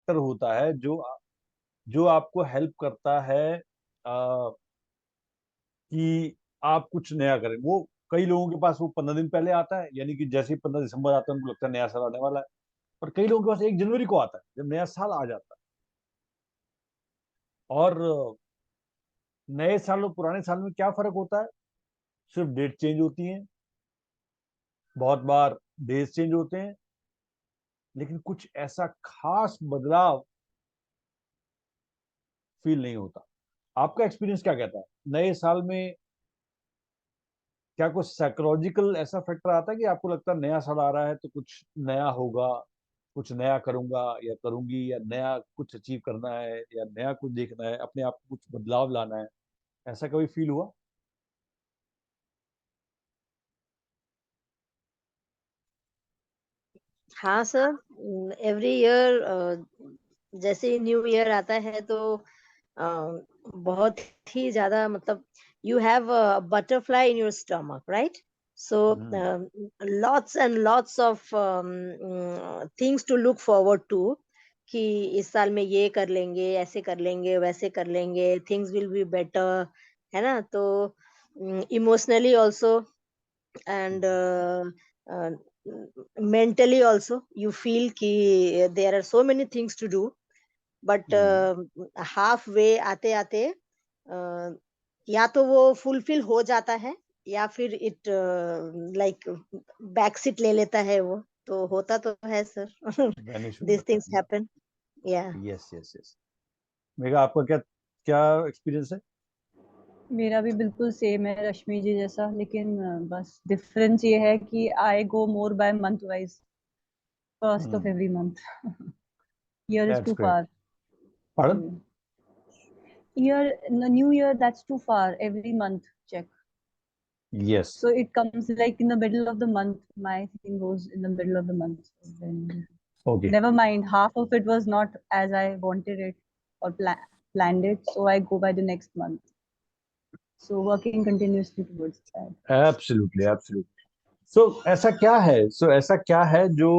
Factor होता है जो जो आपको हेल्प करता है कि आप कुछ नया करें। वो कई लोगों के पास वो 15 दिन पहले आता है, यानी कि जैसे ही 15 दिसंबर आता है उनको लगता है नया साल आने वाला है। और कई लोगों के पास 1 जनवरी को आता है जब नया साल आ जाता है। और नए साल और पुराने साल में क्या फर्क होता है? सिर्फ डेट चेंज होती है, बहुत बार डेज चेंज होते हैं, लेकिन कुछ ऐसा खास बदलाव फील नहीं होता। आपका एक्सपीरियंस क्या कहता है? नए साल में क्या कुछ साइकोलॉजिकल ऐसा फैक्टर आता है कि आपको लगता है नया साल आ रहा है तो कुछ नया होगा, कुछ नया करूंगा या करूंगी, या नया कुछ अचीव करना है, या नया कुछ देखना है, अपने आप को कुछ बदलाव लाना है? ऐसा कभी फील हुआ? हाँ सर, एवरी ईयर जैसे ही न्यू ईयर आता है तो बहुत ही ज्यादा मतलब you have butterfly in your stomach, right? So hmm. Lots and lots of things to look forward to कि इस साल में ये कर लेंगे, ऐसे कर लेंगे, वैसे कर लेंगे, थिंग्स विल बी बेटर, है ना? तो emotionally also and mentally also you feel कि there are so many things to do, but hmm. halfway आते आते या तो वो फुलफिल हो जाता है या फिर इट लाइक बैक सीट ले लेता है वो। तो होता तो है सर। वैनिश हो दिस जाता थिंग्स है ना। हैपन। या यस यस यस। मेगा, आपका क्या क्या एक्सपीरियंस है? मेरा भी बिल्कुल सेम है रश्मि जी जैसा, लेकिन बस डिफरेंस ये है कि I go more by month wise, first of every month. Year is that's too great. Far. Pardon? Year, the new year, that's too far. Every month check. Yes. So it comes like in the middle of the month. My thing goes in the middle of the month. Then okay. never mind. Half of it was not as I wanted it or planned it. So I go by the next month. So working continuously towards that. Absolutely absolutely. So ऐसा क्या है जो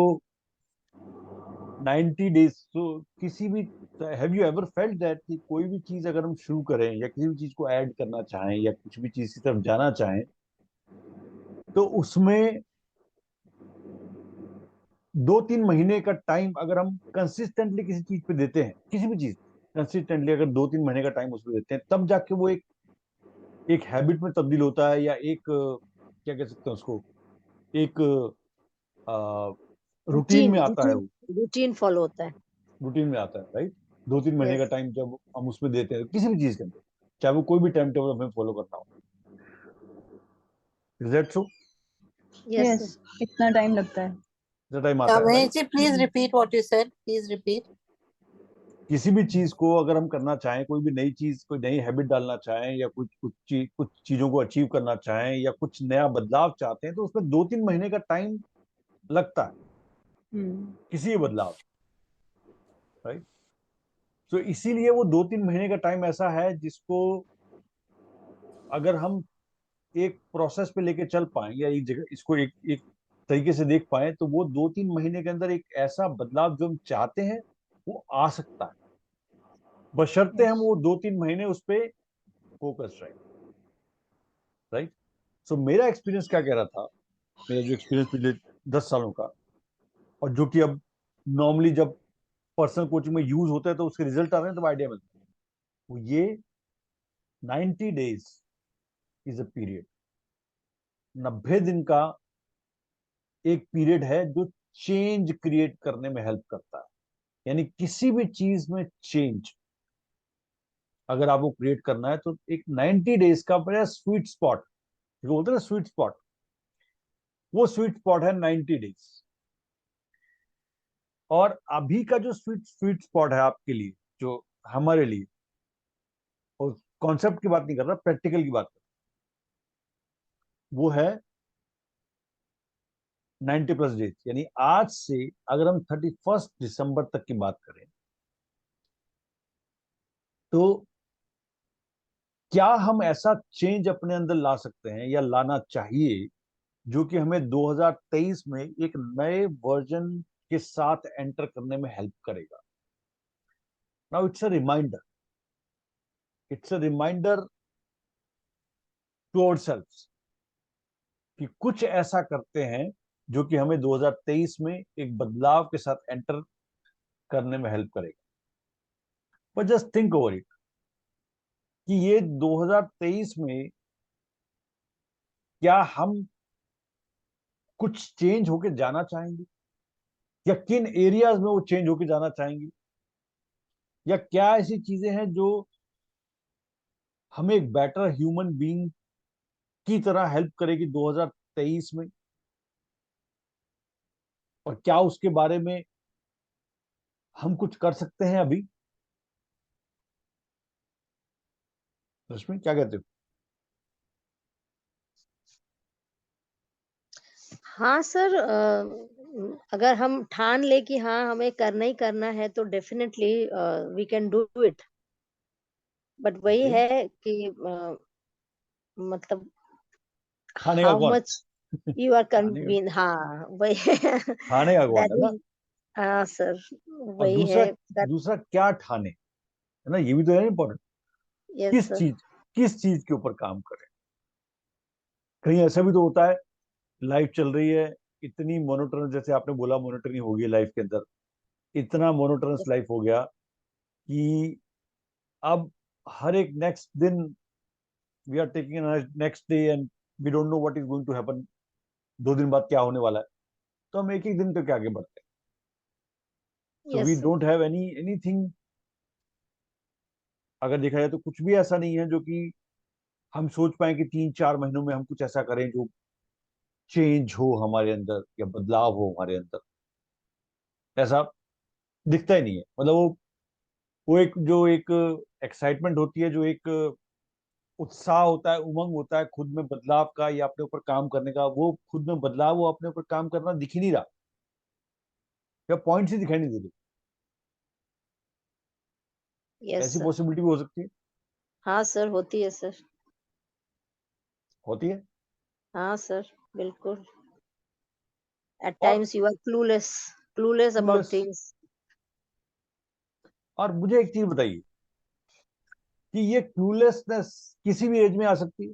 90 days, तो किसी भी, have you ever felt that कि कोई भी चीज अगर हम शुरू करें या किसी भी चीज को ऐड करना चाहें या कुछ भी चीज की तरफ जाना चाहें, तो उसमें 2-3 महीने का टाइम अगर हम कंसिस्टेंटली किसी चीज पे देते हैं, किसी भी चीज कंसिस्टेंटली अगर 2-3 महीने का टाइम उसमें देते हैं, तब जाके वो एक हैबिट में तब्दील होता है, या एक क्या कह सकते हैं उसको, एक रूटीन रूटीन में आता है। रूटीन वो रूटीन फॉलो होता है। रूटीन में आता है, राइट? 2-3 महीने का यस। टाइम जब हम उसमें देते हैं किसी भी चीज के अंदर, चाहे वो कोई भी टाइम टेबल हमें फॉलो करना हो। Is that true? Yes Yes, sir. इतना टाइम लगता है। टाइम आता है, right? Manish ji, please repeat what you said. Please repeat. किसी भी चीज को अगर हम करना चाहें, कोई भी नई चीज, कोई नई हैबिट डालना चाहें, या कुछ चीजों को अचीव करना चाहें, या कुछ नया बदलाव चाहते हैं, तो उसमें 2-3 महीने का टाइम लगता है हम्म। किसी भी बदलाव, राइट? तो इसीलिए वो 2-3 महीने का टाइम ऐसा है जिसको अगर हम एक प्रोसेस पे लेके चल पाए, या एक जगह इसको एक एक तरीके से देख पाए, तो वो 2-3 महीने के अंदर एक ऐसा बदलाव जो हम चाहते हैं वो आ सकता है, बशर्ते हम Yes. वो 2-3 महीने उस पे फोकस रहे, राइट? सो मेरा एक्सपीरियंस क्या कह रहा था, मेरा जो एक्सपीरियंस पिछले 10 सालों का, और जो कि अब नॉर्मली जब पर्सनल कोचिंग में यूज होता है तो उसके रिजल्ट आ रहे हैं, तो आइडिया मिलता है, वो ये 90 डेज इज अ पीरियड, 90 दिन का एक पीरियड है जो चेंज क्रिएट करने में हेल्प करता है। यानी किसी भी चीज में चेंज अगर आपको क्रिएट करना है, तो एक 90 डेज का बड़ा स्वीट स्पॉट, जो बोलते हैं ना स्वीट स्पॉट, वो स्वीट स्पॉट है 90 डेज। और अभी का जो स्वीट स्वीट स्पॉट है आपके लिए, जो हमारे लिए, और कॉन्सेप्ट की बात नहीं कर रहा, प्रैक्टिकल की बात कर रहा, वो है 90+ डेज। यानी आज से अगर हम 31 दिसंबर तक की बात करें, तो क्या हम ऐसा चेंज अपने अंदर ला सकते हैं या लाना चाहिए जो कि हमें 2023 में एक नए वर्जन के साथ एंटर करने में हेल्प करेगा? Now it's a reminder to ourselves कि कुछ ऐसा करते हैं जो कि हमें 2023 में एक बदलाव के साथ एंटर करने में हेल्प करेगा। But just think over it कि ये 2023 में क्या हम कुछ चेंज होके जाना चाहेंगे, या किन एरियाज में वो चेंज होके जाना चाहेंगे, या क्या ऐसी चीजें हैं जो हमें एक बेटर ह्यूमन बीइंग की तरह हेल्प करेगी 2023 में, और क्या उसके बारे में हम कुछ कर सकते हैं अभी। रश्मि क्या कहते हो? हाँ सर, अगर हम ठान ले कि हाँ हमें करना ही करना है तो definitely we can do it. But वही Okay. है कि मतलब खाने का हाउ कौन? मच यू आर खाने का कन्वीन, हाँ वही खाने का कौन दैट है ना। इज, हाँ सर और वही दूसरा है। दूसरा क्या ठाने, है ना, ये भी तो है इंपॉर्टेंट। यस किस सर। चीज किस चीज के ऊपर काम करें। कहीं ऐसा भी तो होता है, लाइफ चल रही है इतनी मोनोटोनस, जैसे आपने बोला मोनोटनी हो गई लाइफ के अंदर, इतना मोनोटोनस यस लाइफ हो गया कि अब हर एक नेक्स्ट दिन we are taking next day and we don't know what is going to happen, 2 दिन बाद क्या होने वाला है। तो हम एक एक दिन पे आगे बढ़ते हैं। So we yes sir. Don't have anything. अगर देखा जाए तो कुछ भी ऐसा नहीं है जो कि हम सोच पाए कि 3-4 महीनों में हम कुछ ऐसा करें जो चेंज हो हमारे अंदर या बदलाव हो हमारे अंदर। ऐसा दिखता ही नहीं है। मतलब वो एक जो एक एक्साइटमेंट होती है, जो एक उत्साह होता है, उमंग होता है खुद में बदलाव का या अपने ऊपर काम करने का, वो खुद में बदलाव, वो अपने ऊपर काम करना दिख ही नहीं रहा, या पॉइंट्स ही दिखाई नहीं दे रही। यस ऐसी सर। पॉसिबिलिटी भी हो सकती है। हाँ सर, होती है सर। होती है। हाँ सर, बिल्कुल। At और times you are clueless about clueless. things. और मुझे एक चीज बताइए कि ये क्लूलेसनेस किसी भी एज में आ सकती है।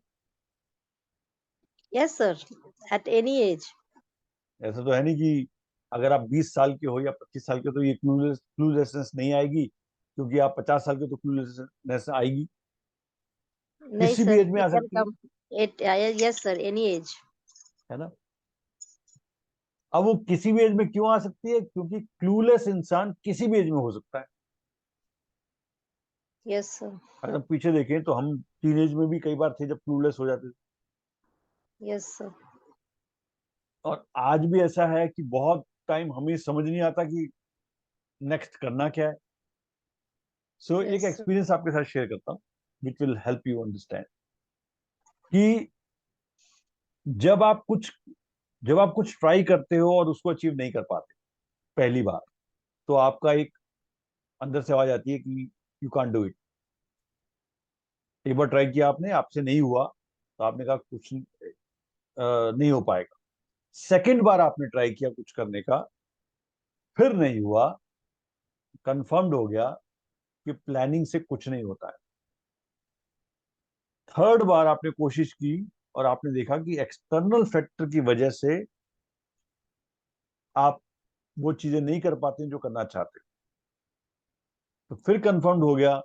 Yes, sir. At any age. ऐसा तो है नहीं कि अगर आप 20 साल के हो या 25 साल के हो तो ये क्लूलेसनेस नहीं आएगी, क्योंकि आप 50 साल के हो तो क्लूलेसनेस आएगी। नहीं किसी भी सर, एज में it आ can सकती है, come. Yes sir, any age. है ना। अब वो किसी भी एज में क्यों आ सकती है? क्योंकि क्लूलेस इंसान किसी भी एज में हो सकता है। Yes sir. अगर हम पीछे देखें तो हम टीनेज में भी कई बार थे जब क्लूलेस हो जाते थे। Yes sir. और आज भी ऐसा है कि बहुत टाइम हमें समझ नहीं आता कि नेक्स्ट करना क्या है। सो एक Yes sir. एक्सपीरियंस आपके साथ शेयर करता हूँ which will help you understand कि जब आप कुछ जब आप कुछ ट्राई करते हो और उसको अचीव नहीं कर पाते पहली बार, तो आपका एक अंदर से आवाज आती है कि यू कांट डू इट। एक बार ट्राई किया आपने, आपसे नहीं हुआ, तो आपने कहा कुछ नहीं हो पाएगा। सेकंड बार आपने ट्राई किया कुछ करने का, फिर नहीं हुआ, कंफर्म्ड हो गया कि प्लानिंग से कुछ नहीं होता है। थर्ड बार आपने कोशिश की और आपने देखा कि एक्सटर्नल फैक्टर की वजह से आप वो चीजें नहीं कर पाते जो करना चाहते। तो फिर कंफर्म्ड हो गया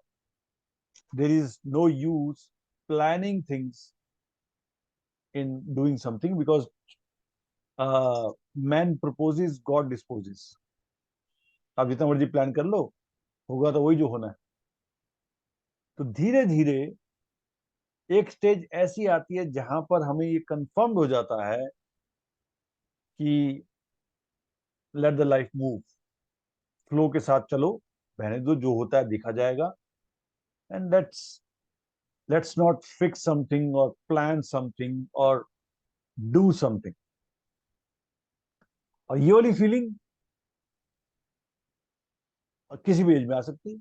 there is no use planning things in doing something, because man proposes God disposes. आप जितना मर्जी प्लान कर लो, होगा तो वही जो होना है। तो धीरे धीरे एक स्टेज ऐसी आती है जहां पर हमें ये कंफर्म हो जाता है कि let the life move, flow के साथ चलो, बहने दो, जो होता है देखा जाएगा। And let's not fix something और प्लान समथिंग और डू समथिंग। और ये वाली फीलिंग किसी भी एज में आ सकती है,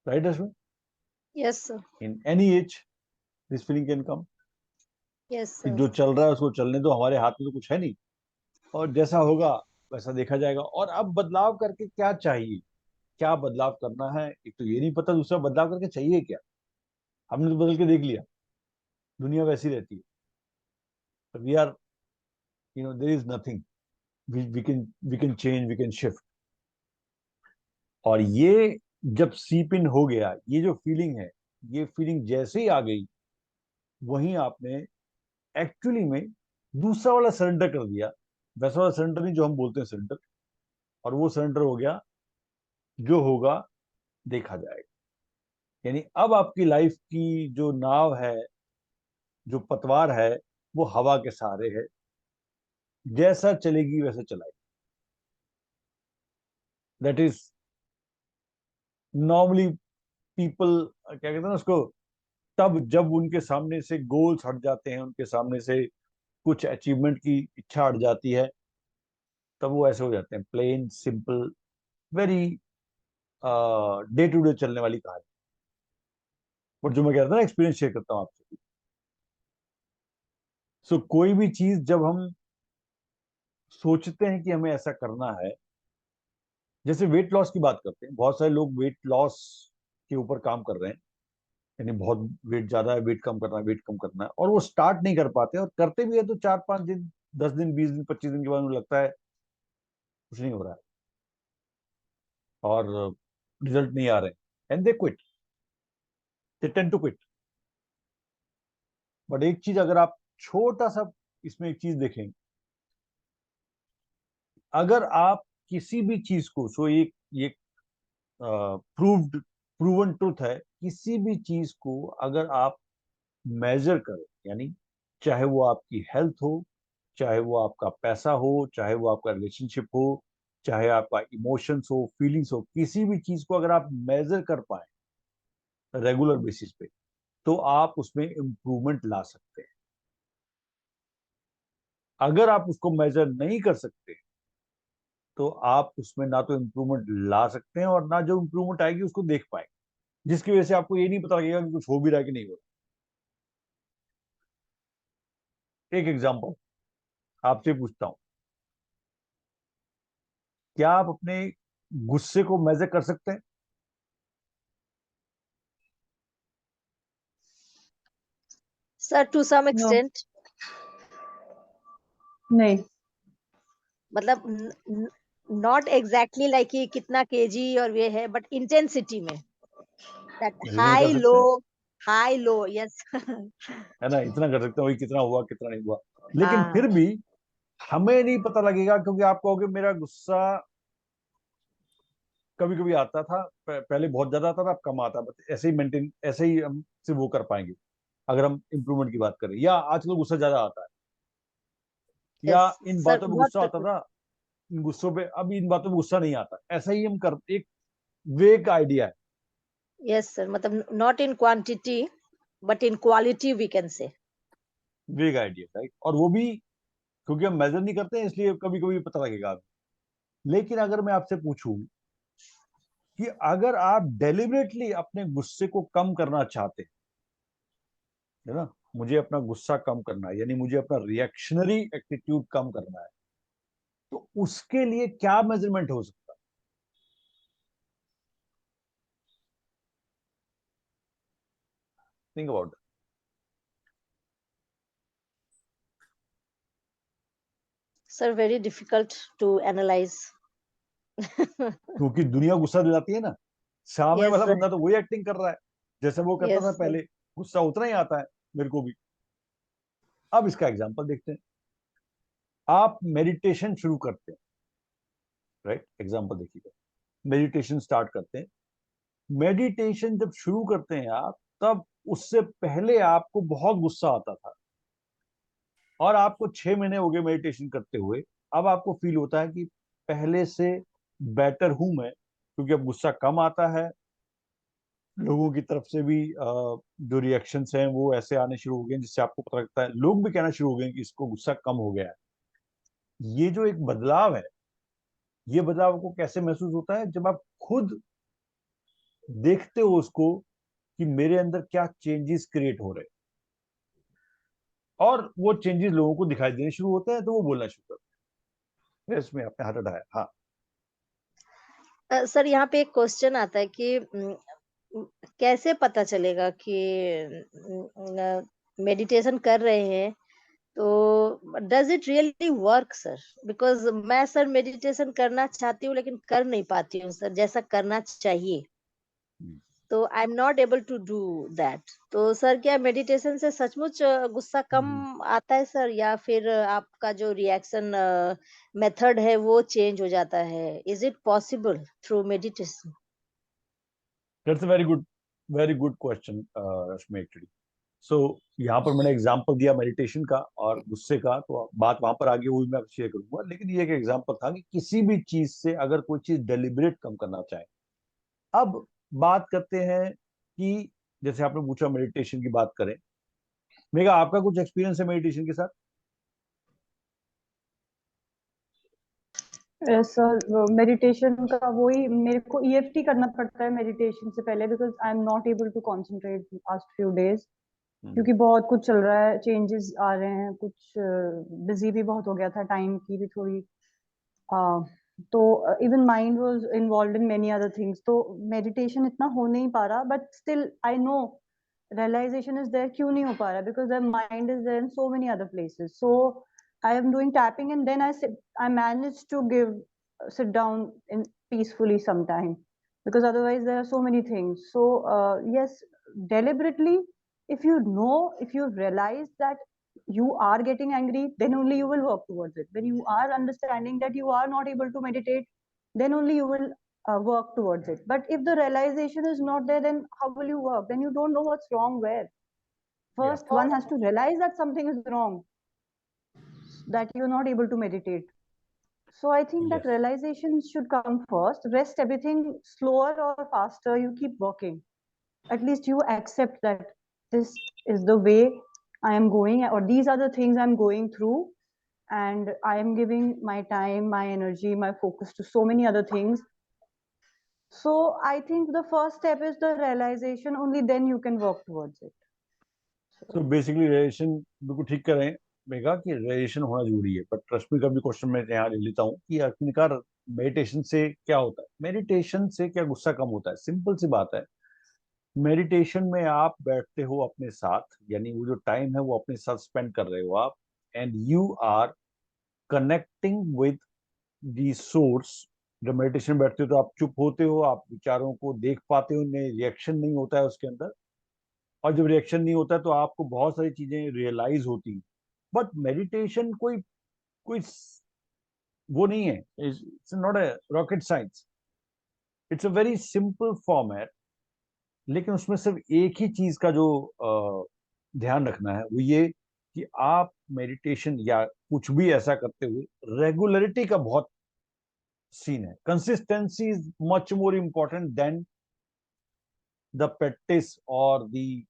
right Ashwin? Yes sir. In any as this feeling can come. Yes कि sir. जो चल रहा है उसको चलने दो, हमारे हाथ में तो कुछ है नहीं, और जैसा होगा वैसा देखा जाएगा। और अब बदलाव करके क्या चाहिए? क्या बदलाव करना है, एक तो ये नहीं पता, दूसरा बदलाव करके चाहिए क्या। हमने तो बदल के देख लिया, दुनिया वैसी रहती है। तो we are, there is nothing, we can change, we can shift. और ये जब सीप इन हो गया, ये जो फीलिंग है, ये फीलिंग जैसे ही आ गई, वहीं आपने एक्चुअली में दूसरा वाला सरेंडर कर दिया। वैसा वाला सरेंडर नहीं जो हम बोलते हैं सरेंडर, और वो सरेंडर हो गया, जो होगा देखा जाएगा। यानी अब आपकी लाइफ की जो नाव है, जो पतवार है, वो हवा के सहारे है, जैसा चलेगी वैसे चलाएगी। दैट इज नॉर्मली पीपल, क्या कहते हैं ना उसको, तब जब उनके सामने से गोल्स हट जाते हैं, उनके सामने से कुछ अचीवमेंट की इच्छा हट जाती है, तब वो ऐसे हो जाते हैं, plain simple, very day to day चलने वाली कहानी। बट जो मैं कह रहा था ना, एक्सपीरियंस शेयर करता हूँ आपसे। सो कोई भी चीज जब हम सोचते हैं कि हमें ऐसा करना है, जैसे वेट लॉस की बात करते हैं, बहुत सारे लोग वेट लॉस के ऊपर काम कर रहे हैं, यानी बहुत वेट ज्यादा है, वेट कम करना है, वेट कम करना है, और वो स्टार्ट नहीं कर पाते, और करते भी है तो 4-5 दिन, 10 दिन, 20 दिन, 25 दिन के बाद उन्हें लगता है कुछ नहीं हो रहा है और रिजल्ट नहीं आ रहे, and they quit, they tend to quit. But एक चीज अगर आप छोटा सा इसमें एक चीज देखें, अगर आप किसी भी चीज को, सो एक प्रूवन ट्रुथ है, किसी भी चीज को अगर आप मेजर करें, यानी चाहे वो आपकी हेल्थ हो, चाहे वो आपका पैसा हो, चाहे वो आपका रिलेशनशिप हो, चाहे आपका इमोशंस हो, फीलिंग्स हो, किसी भी चीज को अगर आप मेजर कर पाए रेगुलर बेसिस पे, तो आप उसमें इंप्रूवमेंट ला सकते हैं। अगर आप उसको मेजर नहीं कर सकते, तो आप उसमें ना तो इम्प्रूवमेंट ला सकते हैं, और ना जो इम्प्रूवमेंट आएगी उसको देख पाएंगे, जिसकी वजह से आपको ये नहीं पता लगेगा कि कुछ हो भी रहा है कि नहीं हो रहा। एक एग्जांपल आपसे पूछता हूं, क्या आप अपने गुस्से को मेजर कर सकते हैं? Sir, to some no, extent, नहीं। मतलब not exactly like कि कितना केजी और ये है, but intensity में, that मेजर कर high सकते हैं, low, high low, yes. है ना, इतना कर सकते हैं, वही कितना हुआ कितना नहीं हुआ। लेकिन हाँ, फिर भी हमें नहीं पता लगेगा, क्योंकि आप कहोगे मेरा गुस्सा कभी कभी आता था, पहले बहुत ज्यादा आता था, अब कम आता है, बस ऐसे ही मेंटेन, ऐसे ही हम सिर्फ वो कर पाएंगे अगर हम इम्प्रूवमेंट की बात करें। या आजकल गुस्सा ज्यादा आता है, या yes, इन sir, बातों पे not गुस्सा आता था, इन गुस्सों पे, अब इन बातों पे गुस्सा नहीं आता, ऐसा ही हम कर, एक वेग आइडिया है, yes, sir, मतलब not in quantity, but in quality we can say. वेग आइडिया, राइट। और वो भी क्योंकि हम मेजर नहीं करते हैं, इसलिए कभी कभी पता लगेगा हमें। लेकिन अगर मैं आपसे पूछूं कि अगर आप डेलिबरेटली अपने गुस्से को कम करना चाहते हैं, है ना, मुझे अपना गुस्सा कम करना है, यानी मुझे अपना रिएक्शनरी एटीट्यूड कम करना है, तो उसके लिए क्या मेजरमेंट हो सकता है? Think about it. Sir, very difficult to analyze. क्योंकि दुनिया गुस्सा दिलाती है ना, सामने Yes, वाला sir. बंदा तो वही एक्टिंग कर रहा है जैसे वो करता था Yes, sir. पहले, गुस्सा उतना ही आता है मेरे को भी। अब इसका एग्जांपल देखते हैं। आप मेडिटेशन शुरू करते हैं, राइट, एग्जांपल देखिएगा, मेडिटेशन स्टार्ट करते हैं। मेडिटेशन जब शुरू करते हैं आप, तब उससे पहले आपको बहुत गुस्सा आता था, और आपको 6 महीने हो गए मेडिटेशन करते हुए, अब आपको फील होता है कि पहले से बेटर हूं मैं, क्योंकि अब गुस्सा कम आता है, लोगों की तरफ से भी जो रिएक्शंस हैं वो ऐसे आने शुरू हो गए हैं, जिससे आपको पता लगता है, लोग भी कहना शुरू हो गए हैं कि इसको गुस्सा कम हो गया है। ये जो एक बदलाव है, ये बदलाव आपको कैसे महसूस होता है? जब आप खुद देखते हो उसको कि मेरे अंदर क्या चेंजेस क्रिएट हो रहे हैं, और वो चेंजेस लोगों को दिखाई देने शुरू होते हैं, तो वो बोलना शुरू करते हैं। इसमें आपने हाथ उठाया, हाँ। सर यहाँ पे एक क्वेश्चन आता है कि कैसे पता चलेगा कि मेडिटेशन कर रहे हैं तो does it really work sir? Because मैं सर मेडिटेशन करना चाहती हूँ लेकिन कर नहीं पाती हूँ सर जैसा करना चाहिए, तो I am not able to do that. तो सर क्या मेडिटेशन से सचमुच गुस्सा कम आता है सर, या फिर आपका जो रिएक्शन मेथड है वो चेंज हो जाता है? Is it possible through meditation? That's a very good question Rashmi actually. So यहाँ पर मैंने एग्जांपल दिया मेडिटेशन का और गुस्से का, तो बात वहां पर आगे हुई मैं शेयर करूंगा, लेकिन ये एक एग्जांपल था कि किसी भी चीज से अगर कोई चीज डेलिबरेट कम करना चाहे। अब बात करते हैं कि जैसे आपने पूछा मेडिटेशन की बात करें, मेगा आपका कुछ एक्सपीरियंस है मेडिटेशन के साथ? सर मेडिटेशन का वही मेरे को ईएफटी करना पड़ता है मेडिटेशन से पहले, because I am not able to concentrate last few days, क्योंकि बहुत कुछ चल रहा है, चेंजेस आ रहे हैं, कुछ बिजी भी बहुत हो गया था, टाइम की भी थोड़ी तो even mind was involve in many other things, तो मेडिटेशन इतना हो नहीं पा रहा, but still I know realization is there, क्यों नहीं हो पा रहा, because the mind is there in so many other places. So I am doing tapping and then I managed to sit down in peacefully sometime, because otherwise there are so many things. So yes, deliberately, if you realize that you are getting angry, then only you will work towards it. When you are understanding that you are not able to meditate, then only you will work towards it. But if the realization is not there, then how will you work? Then you don't know what's wrong where. First, one has to realize that something is wrong, that you're not able to meditate. So I think that Yes. realization should come first. Rest everything slower or faster, you keep working. At least you accept that this is the way I am going, or these are the things I'm going through, and I am giving my time, my energy, my focus to so many other things. So I think the first step is the realization, only then you can work towards it. तो basically relation बिल्कुल ठीक कर रहे हैं mega कि relation होना जरूरी है, बट रश्मि का भी क्वेश्चन मैं यहाँ ले लेता हूँ कि आखिरकार मेडिटेशन से क्या होता है, मेडिटेशन से क्या गुस्सा कम होता है? सिंपल सी बात है, मेडिटेशन में आप बैठते हो अपने साथ, यानी वो जो टाइम है वो अपने साथ स्पेंड कर रहे हो आप, and you are connecting with the source. जब मेडिटेशन में बैठते हो तो आप चुप होते हो, आप विचारों को देख पाते हो, रिएक्शन नहीं होता है उसके अंदर, और जब रिएक्शन नहीं होता तो आपको बहुत सारी चीजें रियलाइज होती हैं। बट मेडिटेशन कोई कोई वो नहीं है, it's not a rocket science, it's a very simple format. लेकिन उसमें सिर्फ एक ही चीज का जो ध्यान रखना है वो ये कि आप मेडिटेशन या कुछ भी ऐसा करते हुए रेगुलरिटी का बहुत सीन है। Consistency is much more important then the practice और द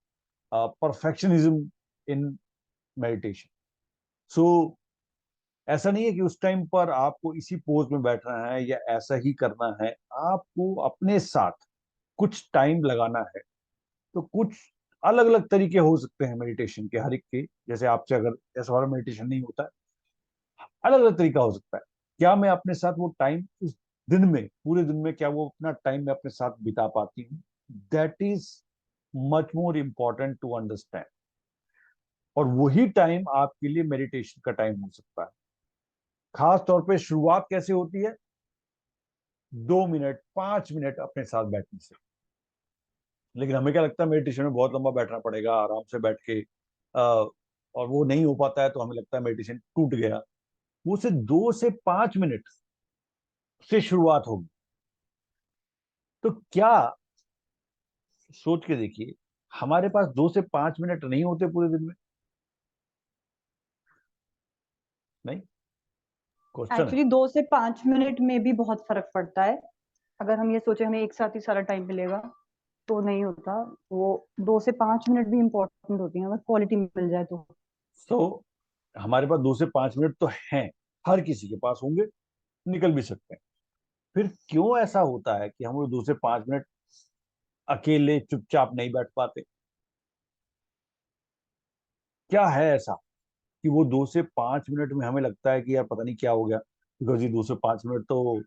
परफेक्शनिज्म इन मेडिटेशन। सो ऐसा नहीं है कि उस टाइम पर आपको इसी पोज में बैठना है या ऐसा ही करना है, आपको अपने साथ कुछ टाइम लगाना है। तो कुछ अलग अलग तरीके हो सकते हैं मेडिटेशन के, हर एक के। जैसे आपसे अगर ऐसा वाला मेडिटेशन नहीं होता है, अलग अलग तरीका हो सकता है। क्या मैं अपने साथ वो टाइम उस दिन में, पूरे दिन में, क्या वो अपना टाइम मैं अपने साथ बिता पाती हूँ? That is much more important to understand. और वही टाइम आपके लिए मेडिटेशन का टाइम हो सकता है। खास तौर पे शुरुआत कैसे होती है? 2 मिनट 5 मिनट अपने साथ बैठने से। लेकिन हमें क्या लगता है मेडिटेशन में बहुत लंबा बैठना पड़ेगा, आराम से बैठ के और वो नहीं हो पाता है तो हमें लगता है मेडिटेशन टूट गया। वो सिर्फ 2 से 5 मिनट से शुरुआत होगी। तो क्या, सोच के देखिए, हमारे पास 2 से 5 मिनट नहीं होते पूरे दिन में? नहीं, क्वेश्चन है। एक्चुअली 2 से 5 मिनट में भी बहुत फर्क पड़ता है। अगर हम ये सोचे हमें एक साथ ही सारा टाइम मिलेगा तो नहीं होता। वो 2 से 5 मिनट भी इम्पोर्टेंट होती है, अगर क्वालिटी मिल जाए तो। तो हमारे पास 2 से 5 मिनट तो हैं, हर किसी के पास होंगे, निकल भी सकते हैं। फिर क्यों ऐसा होता है कि हम लोग 2 से 5 मिनट अकेले चुपचाप नहीं बैठ पाते? क्या है ऐसा कि वो 2 से 5 मिनट में हमें लगता है कि यार पता नहीं क्या हो गया, बिकॉज ये 2 से 5 मिनट तो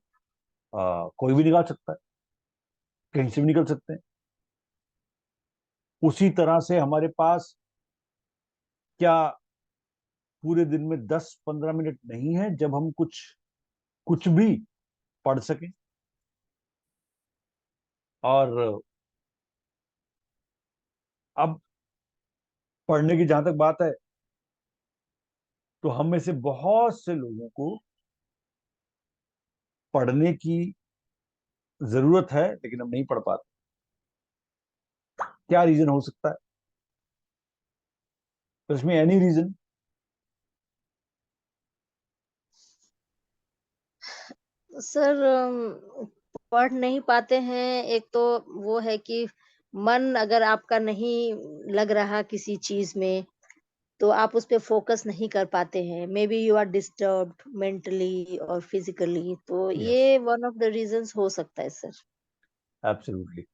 कोई भी निकाल सकता है, कहीं से भी निकल सकते हैं। उसी तरह से हमारे पास क्या पूरे दिन में 10-15 मिनट नहीं है जब हम कुछ कुछ भी पढ़ सकें? और अब पढ़ने की जहां तक बात है, तो हम में से बहुत से लोगों को पढ़ने की जरूरत है लेकिन हम नहीं पढ़ पाते। क्या रीजन हो सकता है? तो इसमें एनी रीजन? सर पढ़ नहीं पाते हैं, एक तो वो है कि मन अगर आपका नहीं लग रहा किसी चीज में, तो आप उस पे फोकस नहीं कर पाते हैं। Maybe you are disturbed mentally और फिजिकली, तो यस, ये वन ऑफ द रीजंस हो सकता है सर। एब्सोल्युटली।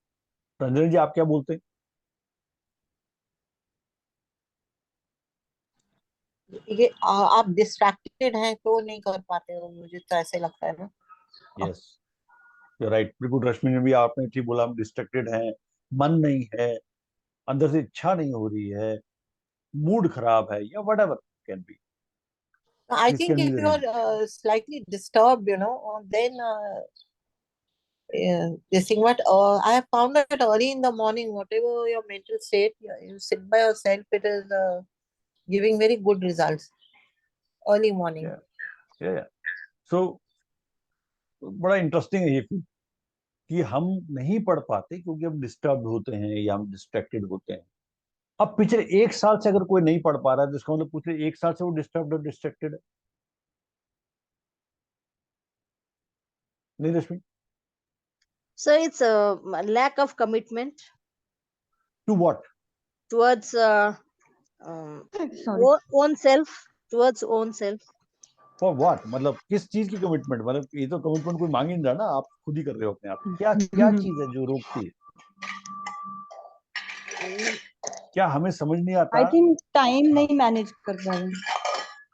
रंजन जी, आप क्या बोलते हैं? ये आप डिस्ट्रैक्टेड हैं तो नहीं कर पाते हो, मुझे तो ऐसे लगता है ना। Yes, you right. बिल्कुल रश्मि ने भी आपने ठीक बोला, हम डिस्ट्रैक्टेड हैं, मन नहीं है, अंदर से इच्छा नहीं हो रही है, मूड खराब है, या whatever can be. I this think can be if the you reason. are slightly disturbed, then this thing. What I have found that early in the morning, whatever your mental state, you sit by yourself, it is giving very good results. Early morning. या सो बड़ा interesting है ये feel कि हम नहीं पढ़ पाते क्योंकि हम डिस्टर्ब होते हैं या हम डिस्ट्रैक्टेड होते हैं। अब पिछले 1 साल से अगर कोई नहीं पढ़ पा रहा है तो इसका मतलब पिछले 1 साल से वो डिस्टर्ब और डिस्ट्रैक्टेड है। नहीं Rashmi? Sir it's lack of commitment to what? towards Sorry. own self, towards own self. For what? मतलब किस चीज की कमिटमेंट? मतलब ये तो कमिटमेंट कोई मांग ही नहीं रहा ना, आप खुद ही कर रहे हो अपने आप। क्या क्या चीज है जो रोकती है? क्या हमें समझ नहीं आता? आई थिंक टाइम हाँ, नहीं मैनेज कर पा रहे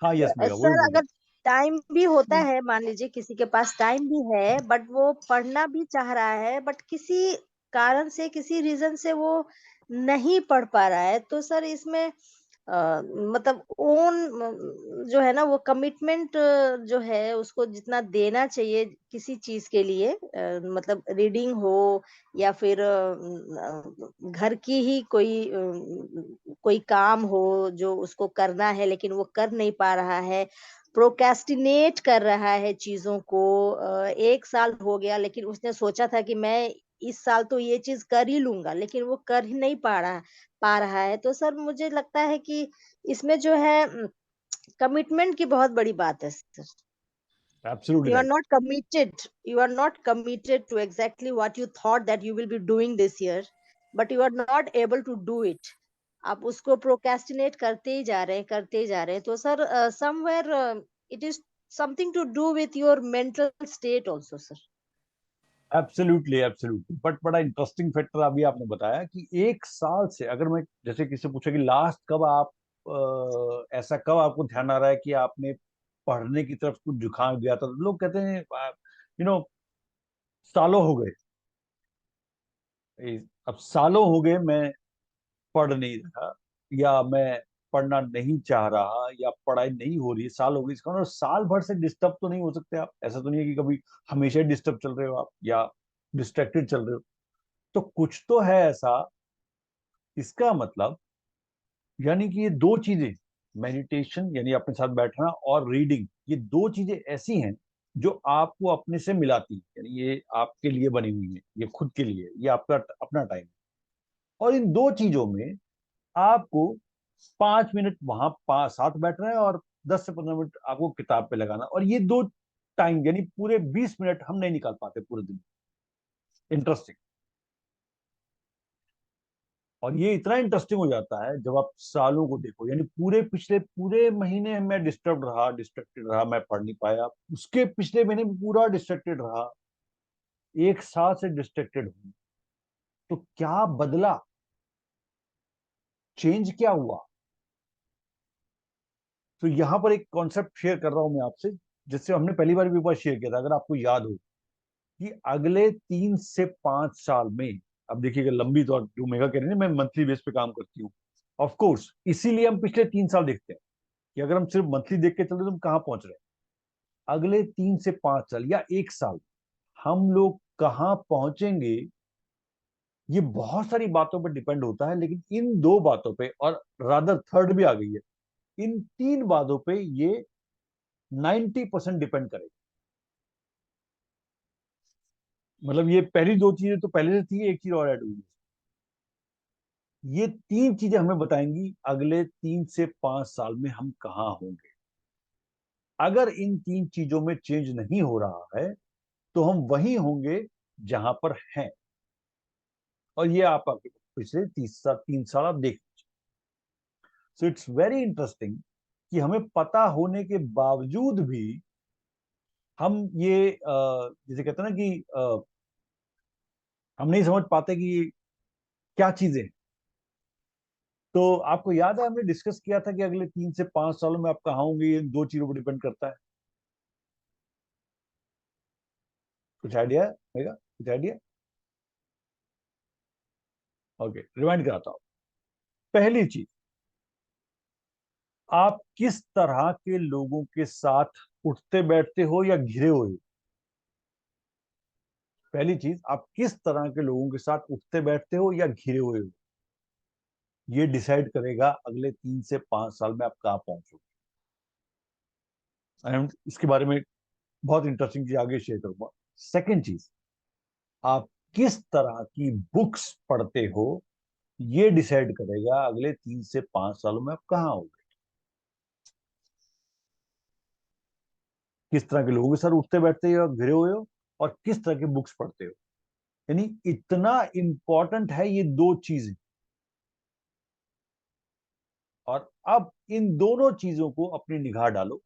हाँ, यस मेगा, वही सर बोल रहा अगर टाइम भी होता हैं। है, मान लीजिए किसी के पास टाइम भी है, बट वो पढ़ना भी चाह रहा है, बट किसी कारण से, किसी रीजन से वो नहीं पढ़ पा रहा है, तो सर इसमें मतलब ओन जो है ना वो कमिटमेंट जो है उसको जितना देना चाहिए किसी चीज के लिए, मतलब रीडिंग हो या फिर घर की ही कोई काम हो जो उसको करना है लेकिन वो कर नहीं पा रहा है, प्रोक्रेस्टिनेट कर रहा है चीजों को। 1 साल हो गया लेकिन उसने सोचा था कि मैं इस साल तो ये चीज कर ही लूंगा, लेकिन वो कर ही नहीं पा रहा है। तो सर मुझे लगता है कि इसमें जो है कमिटमेंट की बहुत बड़ी बात है सर। है। Absolutely You are right. not committed. You are not committed to exactly what you thought that you will be doing this year, but you are not able to do it. आप उसको procrastinate करते ही जा रहे हैं, करते ही जा रहे हैं। तो sir somewhere it is something to do with your mental state also sir. Absolutely, absolutely. But बड़ा इंटरेस्टिंग फैक्टर अभी आपने बताया कि 1 साल से, अगर मैं जैसे किसी से पूछा कि लास्ट कब आप ऐसा कब आपको ध्यान आ रहा है कि आपने पढ़ने की तरफ कुछ झुकाव गया था, तो लोग कहते हैं सालों हो गए। अब सालों हो गए मैं पढ़ नहीं रहा, या मैं पढ़ना नहीं चाह रहा, या पढ़ाई नहीं हो रही है, साल हो गई। इसका मतलब साल भर से डिस्टर्ब तो नहीं हो सकते आप? ऐसा तो नहीं है कि कभी हमेशा ही डिस्टर्ब चल रहे हो आप या डिस्ट्रैक्टेड चल रहे हो? तो कुछ तो है ऐसा। इसका मतलब यानी कि ये दो चीजें, मेडिटेशन यानी अपने साथ बैठना और रीडिंग, ये दो चीजें ऐसी हैं जो आपको अपने से मिलाती हैं। यानी ये आपके लिए बनी हुई है, ये खुद के लिए, ये आपका अपना टाइम है। और इन दो चीजों में आपको 5 मिनट वहां साथ बैठना है, और 10 से 15 मिनट आपको किताब पे लगाना। और ये दो टाइम यानी पूरे 20 मिनट हम नहीं निकाल पाते पूरे दिन। इंटरेस्टिंग। और ये इतना इंटरेस्टिंग हो जाता है जब आप सालों को देखो, यानी पूरे पिछले पूरे महीने मैं डिस्टर्ब रहा, डिस्ट्रैक्टेड रहा, मैं पढ़ नहीं पाया। उसके पिछले महीने में पूरा डिस्ट्रैक्टेड रहा, 1 साल से डिस्ट्रैक्टेड हूं। तो क्या बदला? चेंज क्या हुआ? तो यहां पर एक कॉन्सेप्ट शेयर कर रहा हूं मैं आपसे, जिससे हमने पहली बार भी एक बार शेयर किया था, अगर आपको याद हो, कि अगले 3 से 5 साल में, अब देखिएगा लंबी, तो जो मेगा कह रहे हैं, मैं मंथली बेस पे काम करती हूँ, ऑफ कोर्स इसीलिए हम पिछले 3 साल देखते हैं कि अगर हम सिर्फ मंथली देख के चलते तो हम कहाँ पहुंच रहे हैं। अगले 3 से 5 साल या 1 साल हम लोग कहाँ पहुंचेंगे, ये बहुत सारी बातों पर डिपेंड होता है, लेकिन इन 2 बातों पे, और रादर थर्ड भी आ गई है, इन 3 बातों पे ये 90% डिपेंड करेगा। मतलब ये पहली 2 चीजें तो पहले से थी, एक चीज और ऐड हुई। ये 3 चीजें हमें बताएंगी अगले 3 से 5 साल में हम कहाँ होंगे। अगर इन 3 चीजों में चेंज नहीं हो रहा है तो हम वहीं होंगे जहां पर हैं। और ये आप पिछले 3 साल आप देख लीजिए। सो इट्स वेरी इंटरेस्टिंग कि हमें पता होने के बावजूद भी हम ये जैसे कहते हैं ना कि हम नहीं समझ पाते कि ये क्या चीजें हैं। तो आपको याद है हमने डिस्कस किया था कि अगले 3 से 5 सालों में आप कहाँ होंगे, ये 2 चीजों पर डिपेंड करता है। कुछ आइडिया है? कुछ आइडिया? ओके, रिमाइंड कराता हूं। पहली चीज, आप किस तरह के लोगों के साथ उठते बैठते हो या घिरे हुए हो। पहली चीज, आप किस तरह के लोगों के साथ उठते बैठते हो या घिरे हुए हो, ये डिसाइड करेगा अगले 3 से 5 साल में आप कहाँ पहुंचोगे। एंड इसके बारे में बहुत इंटरेस्टिंग चीज आगे शेयर करूंगा। सेकेंड चीज, आप किस तरह की बुक्स पढ़ते हो, ये डिसाइड करेगा अगले 3 से 5 सालों में आप कहाँ होगे। किस तरह के लोगों के साथ उठते बैठते हो, घिरे हुए हो, और किस तरह की बुक्स पढ़ते हो। यानी इतना इंपॉर्टेंट है ये 2 चीजें। और अब इन दोनों चीजों को अपनी निगाह डालो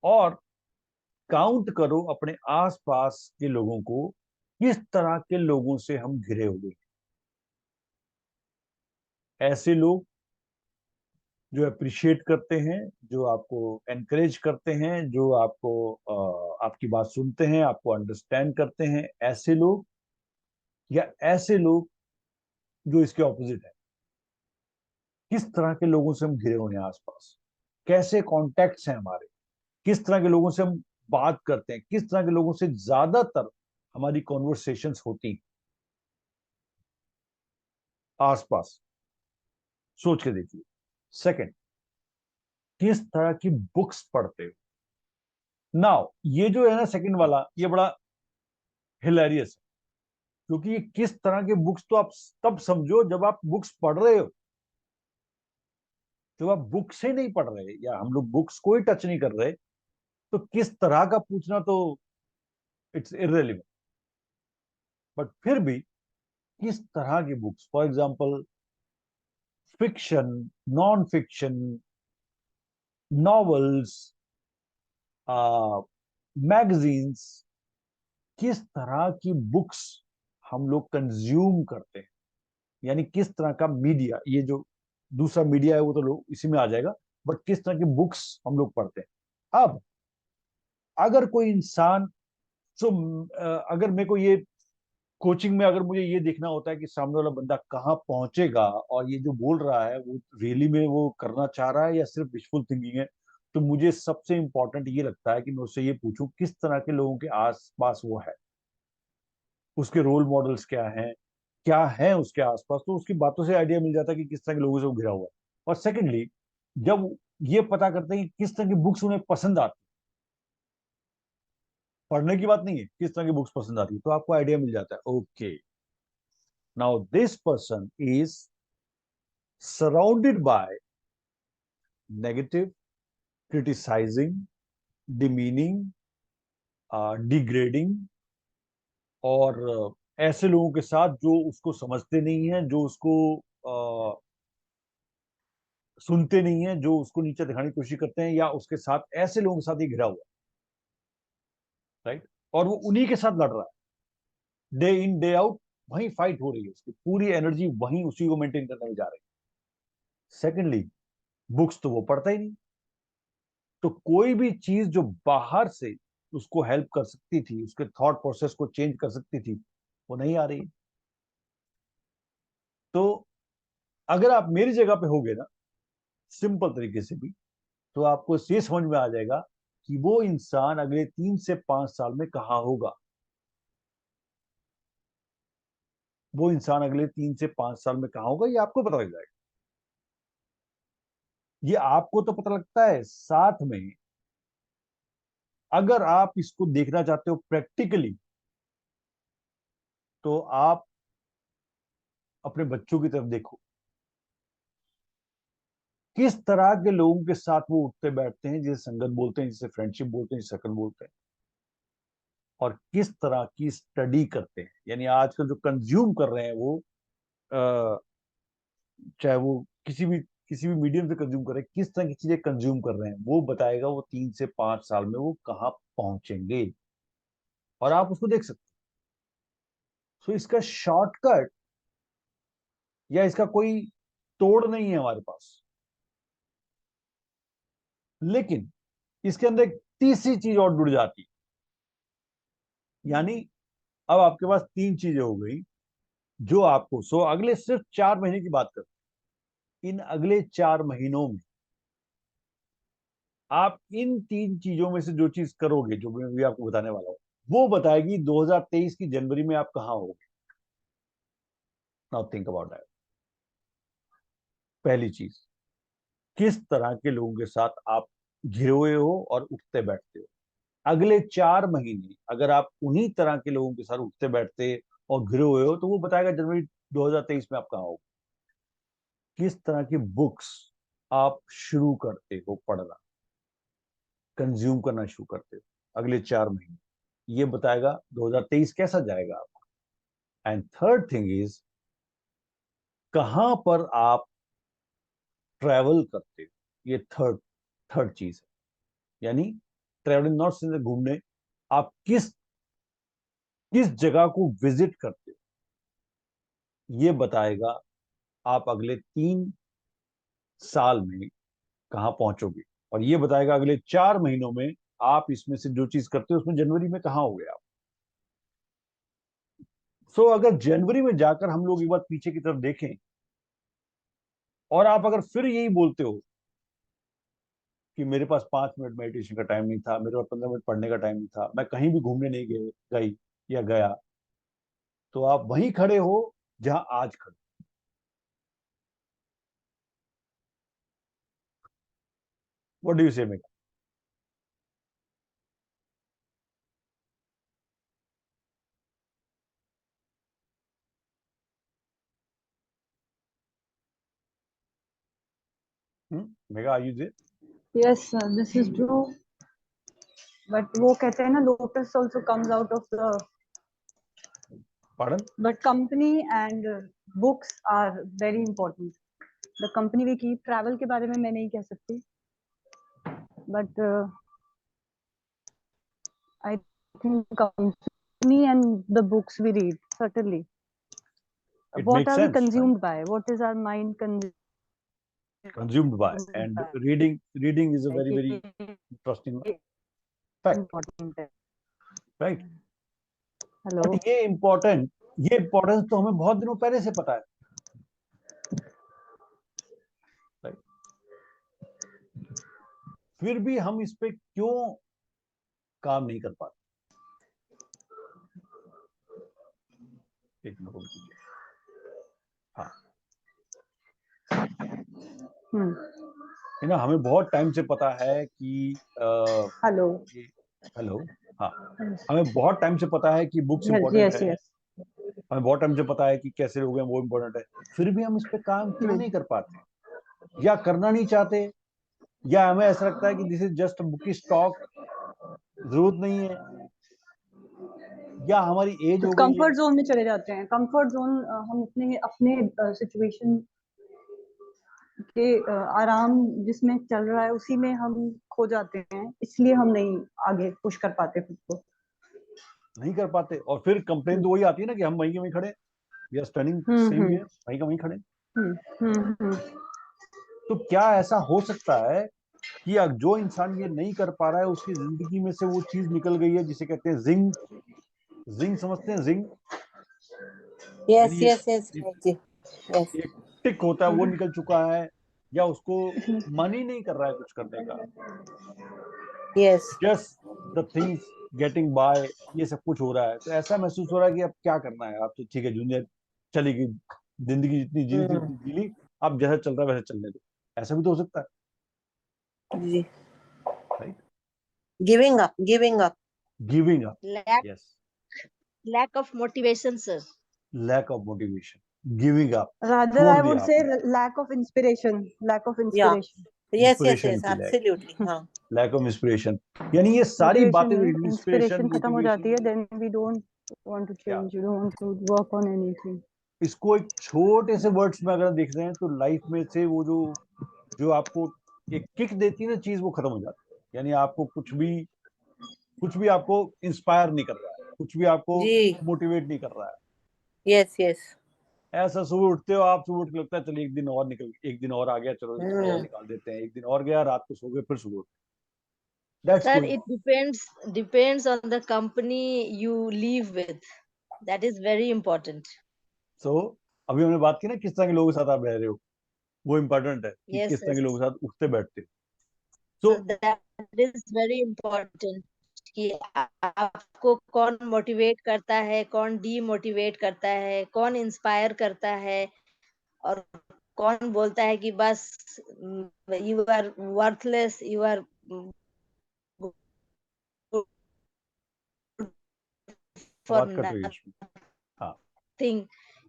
और काउंट करो अपने आसपास के लोगों को, किस तरह के लोगों से हम घिरे हुए। ऐसे लोग जो अप्रिशिएट करते हैं, जो आपको एनकरेज करते हैं, जो आपको आपकी बात सुनते हैं, आपको अंडरस्टैंड करते हैं, ऐसे लोग, या ऐसे लोग जो इसके ऑपोजिट है। किस तरह के लोगों से हम घिरे हुए हैं आसपास, कैसे कॉन्टेक्ट्स हैं हमारे, किस तरह के लोगों से हम बात करते हैं, किस तरह के लोगों से ज्यादातर हमारी कॉन्वर्सेशंस होती हैं आसपास, सोच के देखिए। सेकंड, किस तरह की बुक्स पढ़ते हो। नाउ ये जो है ना सेकंड वाला, ये बड़ा हिलेरियस है, क्योंकि ये किस तरह के बुक्स तो आप तब समझो जब आप बुक्स पढ़ रहे हो। जब आप बुक से नहीं पढ़ रहे या हम लोग बुक्स को ही टच नहीं कर रहे, तो किस तरह का पूछना तो इट्स इररेलेवेंट। बट फिर भी किस तरह की books, for example fiction, non fiction, novels, magazines, किस तरह की बुक्स हम लोग कंज्यूम करते हैं। यानी किस तरह का मीडिया, ये जो दूसरा मीडिया है वो तो लोग इसी में आ जाएगा, बट किस तरह की बुक्स हम लोग पढ़ते हैं। अब अगर कोई इंसान, सो अगर मेरे को ये कोचिंग में अगर मुझे ये देखना होता है कि सामने वाला बंदा कहाँ पहुंचेगा और ये जो बोल रहा है वो रियली में वो करना चाह रहा है या सिर्फ विशफुल थिंकिंग है, तो मुझे सबसे इंपॉर्टेंट ये लगता है कि मैं उससे ये पूछूं किस तरह के लोगों के आसपास वो है, उसके रोल मॉडल्स क्या है उसके आसपास। तो उसकी बातों से आइडिया मिल जाता है कि किस तरह के लोगों से वो घिरा हुआ है। और सेकेंडली, जब ये पता करते हैं कि किस तरह की बुक्स उन्हें पसंद आती, पढ़ने की बात नहीं है, किस तरह की बुक्स पसंद आती है, तो आपको आइडिया मिल जाता है। Okay, now this person is surrounded by negative, criticising, demeaning, degrading, और ऐसे लोगों के साथ जो उसको समझते नहीं है, जो उसको सुनते नहीं है, जो उसको नीचे दिखाने की कोशिश करते हैं, या उसके साथ ऐसे लोगों के साथ ही घिरा हुआ है, राइट। और वो उन्हीं के साथ लड़ रहा है, डे इन डे आउट वहीं फाइट हो रही है, उसकी पूरी एनर्जी वहीं उसी को मेंटेन करने में जा रही है। सेकेंडली, बुक्स तो वो पढ़ता ही नहीं, तो कोई भी चीज जो बाहर से उसको हेल्प कर सकती थी, उसके थॉट प्रोसेस को चेंज कर सकती थी, वो नहीं आ रही। तो अगर आप मेरी जगह पे होगे ना, सिंपल तरीके से भी, तो आपको ये समझ में आ जाएगा कि वो इंसान अगले 3 से 5 साल में कहाँ होगा। वो इंसान अगले 3 से 5 साल में कहाँ होगा, ये आपको पता लग जाएगा। ये आपको तो पता लगता है, साथ में अगर आप इसको देखना चाहते हो प्रैक्टिकली, तो आप अपने बच्चों की तरफ देखो। किस तरह के लोगों के साथ वो उठते बैठते हैं, जिसे संगत बोलते हैं, जिसे फ्रेंडशिप बोलते हैं, जिसे शकल बोलते हैं, और किस तरह की स्टडी करते हैं। यानी आजकल जो कंज्यूम कर रहे हैं वो, चाहे वो किसी भी मीडियम से कंज्यूम कर रहे हैं, किस तरह की चीजें कंज्यूम कर रहे हैं, वो बताएगा वो 3 से 5 साल में वो कहाँ पहुंचेंगे, और आप उसको देख सकते हैं। सो इसका शॉर्टकट या इसका कोई तोड़ नहीं है हमारे पास। लेकिन इसके अंदर एक तीसरी चीज और जुड़ जाती है। यानी अब आपके पास 3 चीजें हो गई जो आपको, अगले सिर्फ 4 महीने की बात करते हैं। इन अगले 4 महीनों में आप इन 3 चीजों में से जो चीज करोगे, जो मैं भी आपको बताने वाला हूं, वो बताएगी 2023 की जनवरी में आप कहां होगे। Now think about that. पहली चीज, किस तरह के लोगों के साथ आप घिरे हुए हो और उठते बैठते हो। अगले 4 महीने अगर आप उन्हीं तरह के लोगों के साथ उठते बैठते और घिरे हुए हो, तो वो बताएगा जनवरी 2023 में आप कहां हो। किस तरह की बुक्स आप शुरू करते हो पढ़ना, कंज्यूम करना शुरू करते हो अगले 4 महीने, ये बताएगा 2023 कैसा जाएगा आपका। एंड थर्ड थिंग इज, कहां पर आप ट्रैवल करते हो। ये थर्ड थर्ड चीज है। यानी ट्रैवलिंग नॉट सिर्फ घूमने, आप किस किस जगह को विजिट करते हो, ये बताएगा आप अगले 3 साल में कहां पहुंचोगे, और ये बताएगा अगले 4 महीनों में आप इसमें से जो चीज करते हो उसमें जनवरी में कहां हो गए आप। अगर जनवरी में जाकर हम लोग एक बार पीछे की तरफ देखें, और आप अगर फिर यही बोलते हो कि मेरे पास 5 मिनट मेडिटेशन का टाइम नहीं था, मेरे पास 15 मिनट पढ़ने का टाइम नहीं था, मैं कहीं भी घूमने नहीं गई या गया, तो आप वहीं खड़े हो जहां आज खड़े। What do you say Megha? Megha, are you there? Yes, this is true. But वो कहते हैं ना, lotus also comes out of the. Pardon? But company and books are very important. The company we keep. Travel के बारे में मैं नहीं कह सकती. But I think company and the books we read, certainly. It What makes are we sense, right? consumed by? What is our mind Consumed by, and by? reading is a very interesting fact, Important है. right? Hello. But ये importance तो हमें बहुत दिनों पहले से पता है, right? फिर भी हम इस पे क्यों काम नहीं कर पाते? एक मिनट रुकिए। हाँ, है ना, हमें बहुत टाइम से पता है कि Hello. हेलो, हाँ, हमें बहुत टाइम से पता है कि बुक्स इंपॉर्टेंट Yes, है, yes. हमें बहुत टाइम से पता है कि कैसे लोग हैं वो इम्पोर्टेंट है, फिर भी हम इस पे काम क्यों नहीं कर पाते, या करना नहीं चाहते, या हमें ऐसा लगता है कि this is just book stock, जरूरत नहीं है, या हमारी एज तो हो गई है। कंफर्ट जोन में चले जाते हैं. कंफर्ट जोन हम अपने अपने सिचुएशन के आराम जिसमें चल रहा है उसी में हम खो जाते हैं, इसलिए हम नहीं आगे पुश कर पाते खुद को. नहीं कर पाते, और फिर कंप्लेन तो वही आती है ना कि हम वहीं के वहीं खड़े, we are standing same here, वहीं का वहीं खड़े। तो क्या ऐसा हो सकता है कि जो इंसान ये नहीं कर पा रहा है उसकी जिंदगी में से वो चीज निकल गई है जिसे कहते हैं जिंग। जिंग समझते हैं? जिंग Yes, यानी yes, yes, एक, yes, जी, yes. एक टिक होता है, वो निकल चुका है, या उसको मन ही नहीं कर रहा है कुछ करने का। Yes. Just the things getting by, ये सब कुछ हो रहा है, तो ऐसा महसूस हो रहा है कि अब क्या करना है, आप तो ठीक है दुनिया चली गई, जिंदगी जितनी जीनी थी Hmm. उतनी जी ली, अब जैसा चल रहा है वैसे चलने दो। ऐसा भी तो हो सकता है, जी. Right? Giving up, giving up. Giving up, lack यस, lack of motivation, sir. Lack of motivation, giving up, Rather, छोड़ I दिया would say आपने, lack of inspiration. Lack of Yeah. inspiration. Yes, yes, inspiration yes, की absolutely. हाँ. Lack of inspiration, यानी ये सारी Motivation बातें, नहीं, इंस्पिरेशन, inspiration खत्म हो जाती है. Motivation, Then we don't want to क्या change. We don't want to work on anything. इसको एक छोटे से वर्ड्स में अगर देख रहे हैं तो लाइफ में से वो जो जो आपको एक किक देती है ना चीज, वो खत्म हो जाती है। यानी आपको कुछ भी आपको इंस्पायर नहीं कर रहा है, कुछ भी आपको जी. मोटिवेट नहीं कर रहा है। Yes, yes. ऐसा सुबह उठते हो आप, सुबह उठ के लगता है चलिए एक दिन और आ गया, चलो इसको और Hmm. निकाल देते हैं, एक दिन और गया, रात को सो गए, फिर सुबह। That's Sir, going. it depends on the company you live with. That is very important. सो अभी हमने बात की ना किस तरह के लोगों के साथ आप रह रहे हो, वो इम्पोर्टेंट है कि Yes, किस तरह yes. के लोगों के साथ उठते बैठते हो। So so that is very important कि आपको कौन मोटिवेट करता है, कौन डीमोटिवेट करता है, कौन इंस्पायर करता है, और कौन बोलता है कि बस you are worthless, you are for आवाज कट रही है इसमें। हाँ, नथिंग।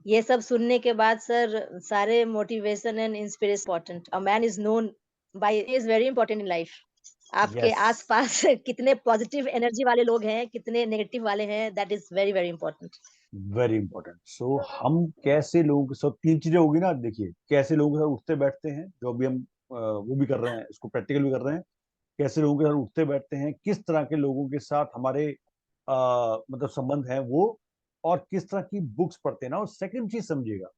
ये सब सुनने के बाद सर सारे motivation and inspiration important. A man is known by is very important in life. आपके यस, आसपास कितने पॉजिटिव एनर्जी वाले लोग हैं, कितने नेगेटिव वाले हैं, that is very very important. Very important. So हम कैसे लोगों के साथ, तीन चीजें होगी ना, देखिए कैसे लोगों के साथ उठते बैठते हैं, जो अभी हम वो भी कर रहे हैं, इसको प्रैक्टिकल भी कर रहे हैं, कैसे लोगों के साथ उठते बैठते हैं, किस तरह के लोगों के साथ हमारे मतलब संबंध है वो, और किस तरह की बुक्स पढ़ते हैं ना। और सेकंड चीज समझिएगा,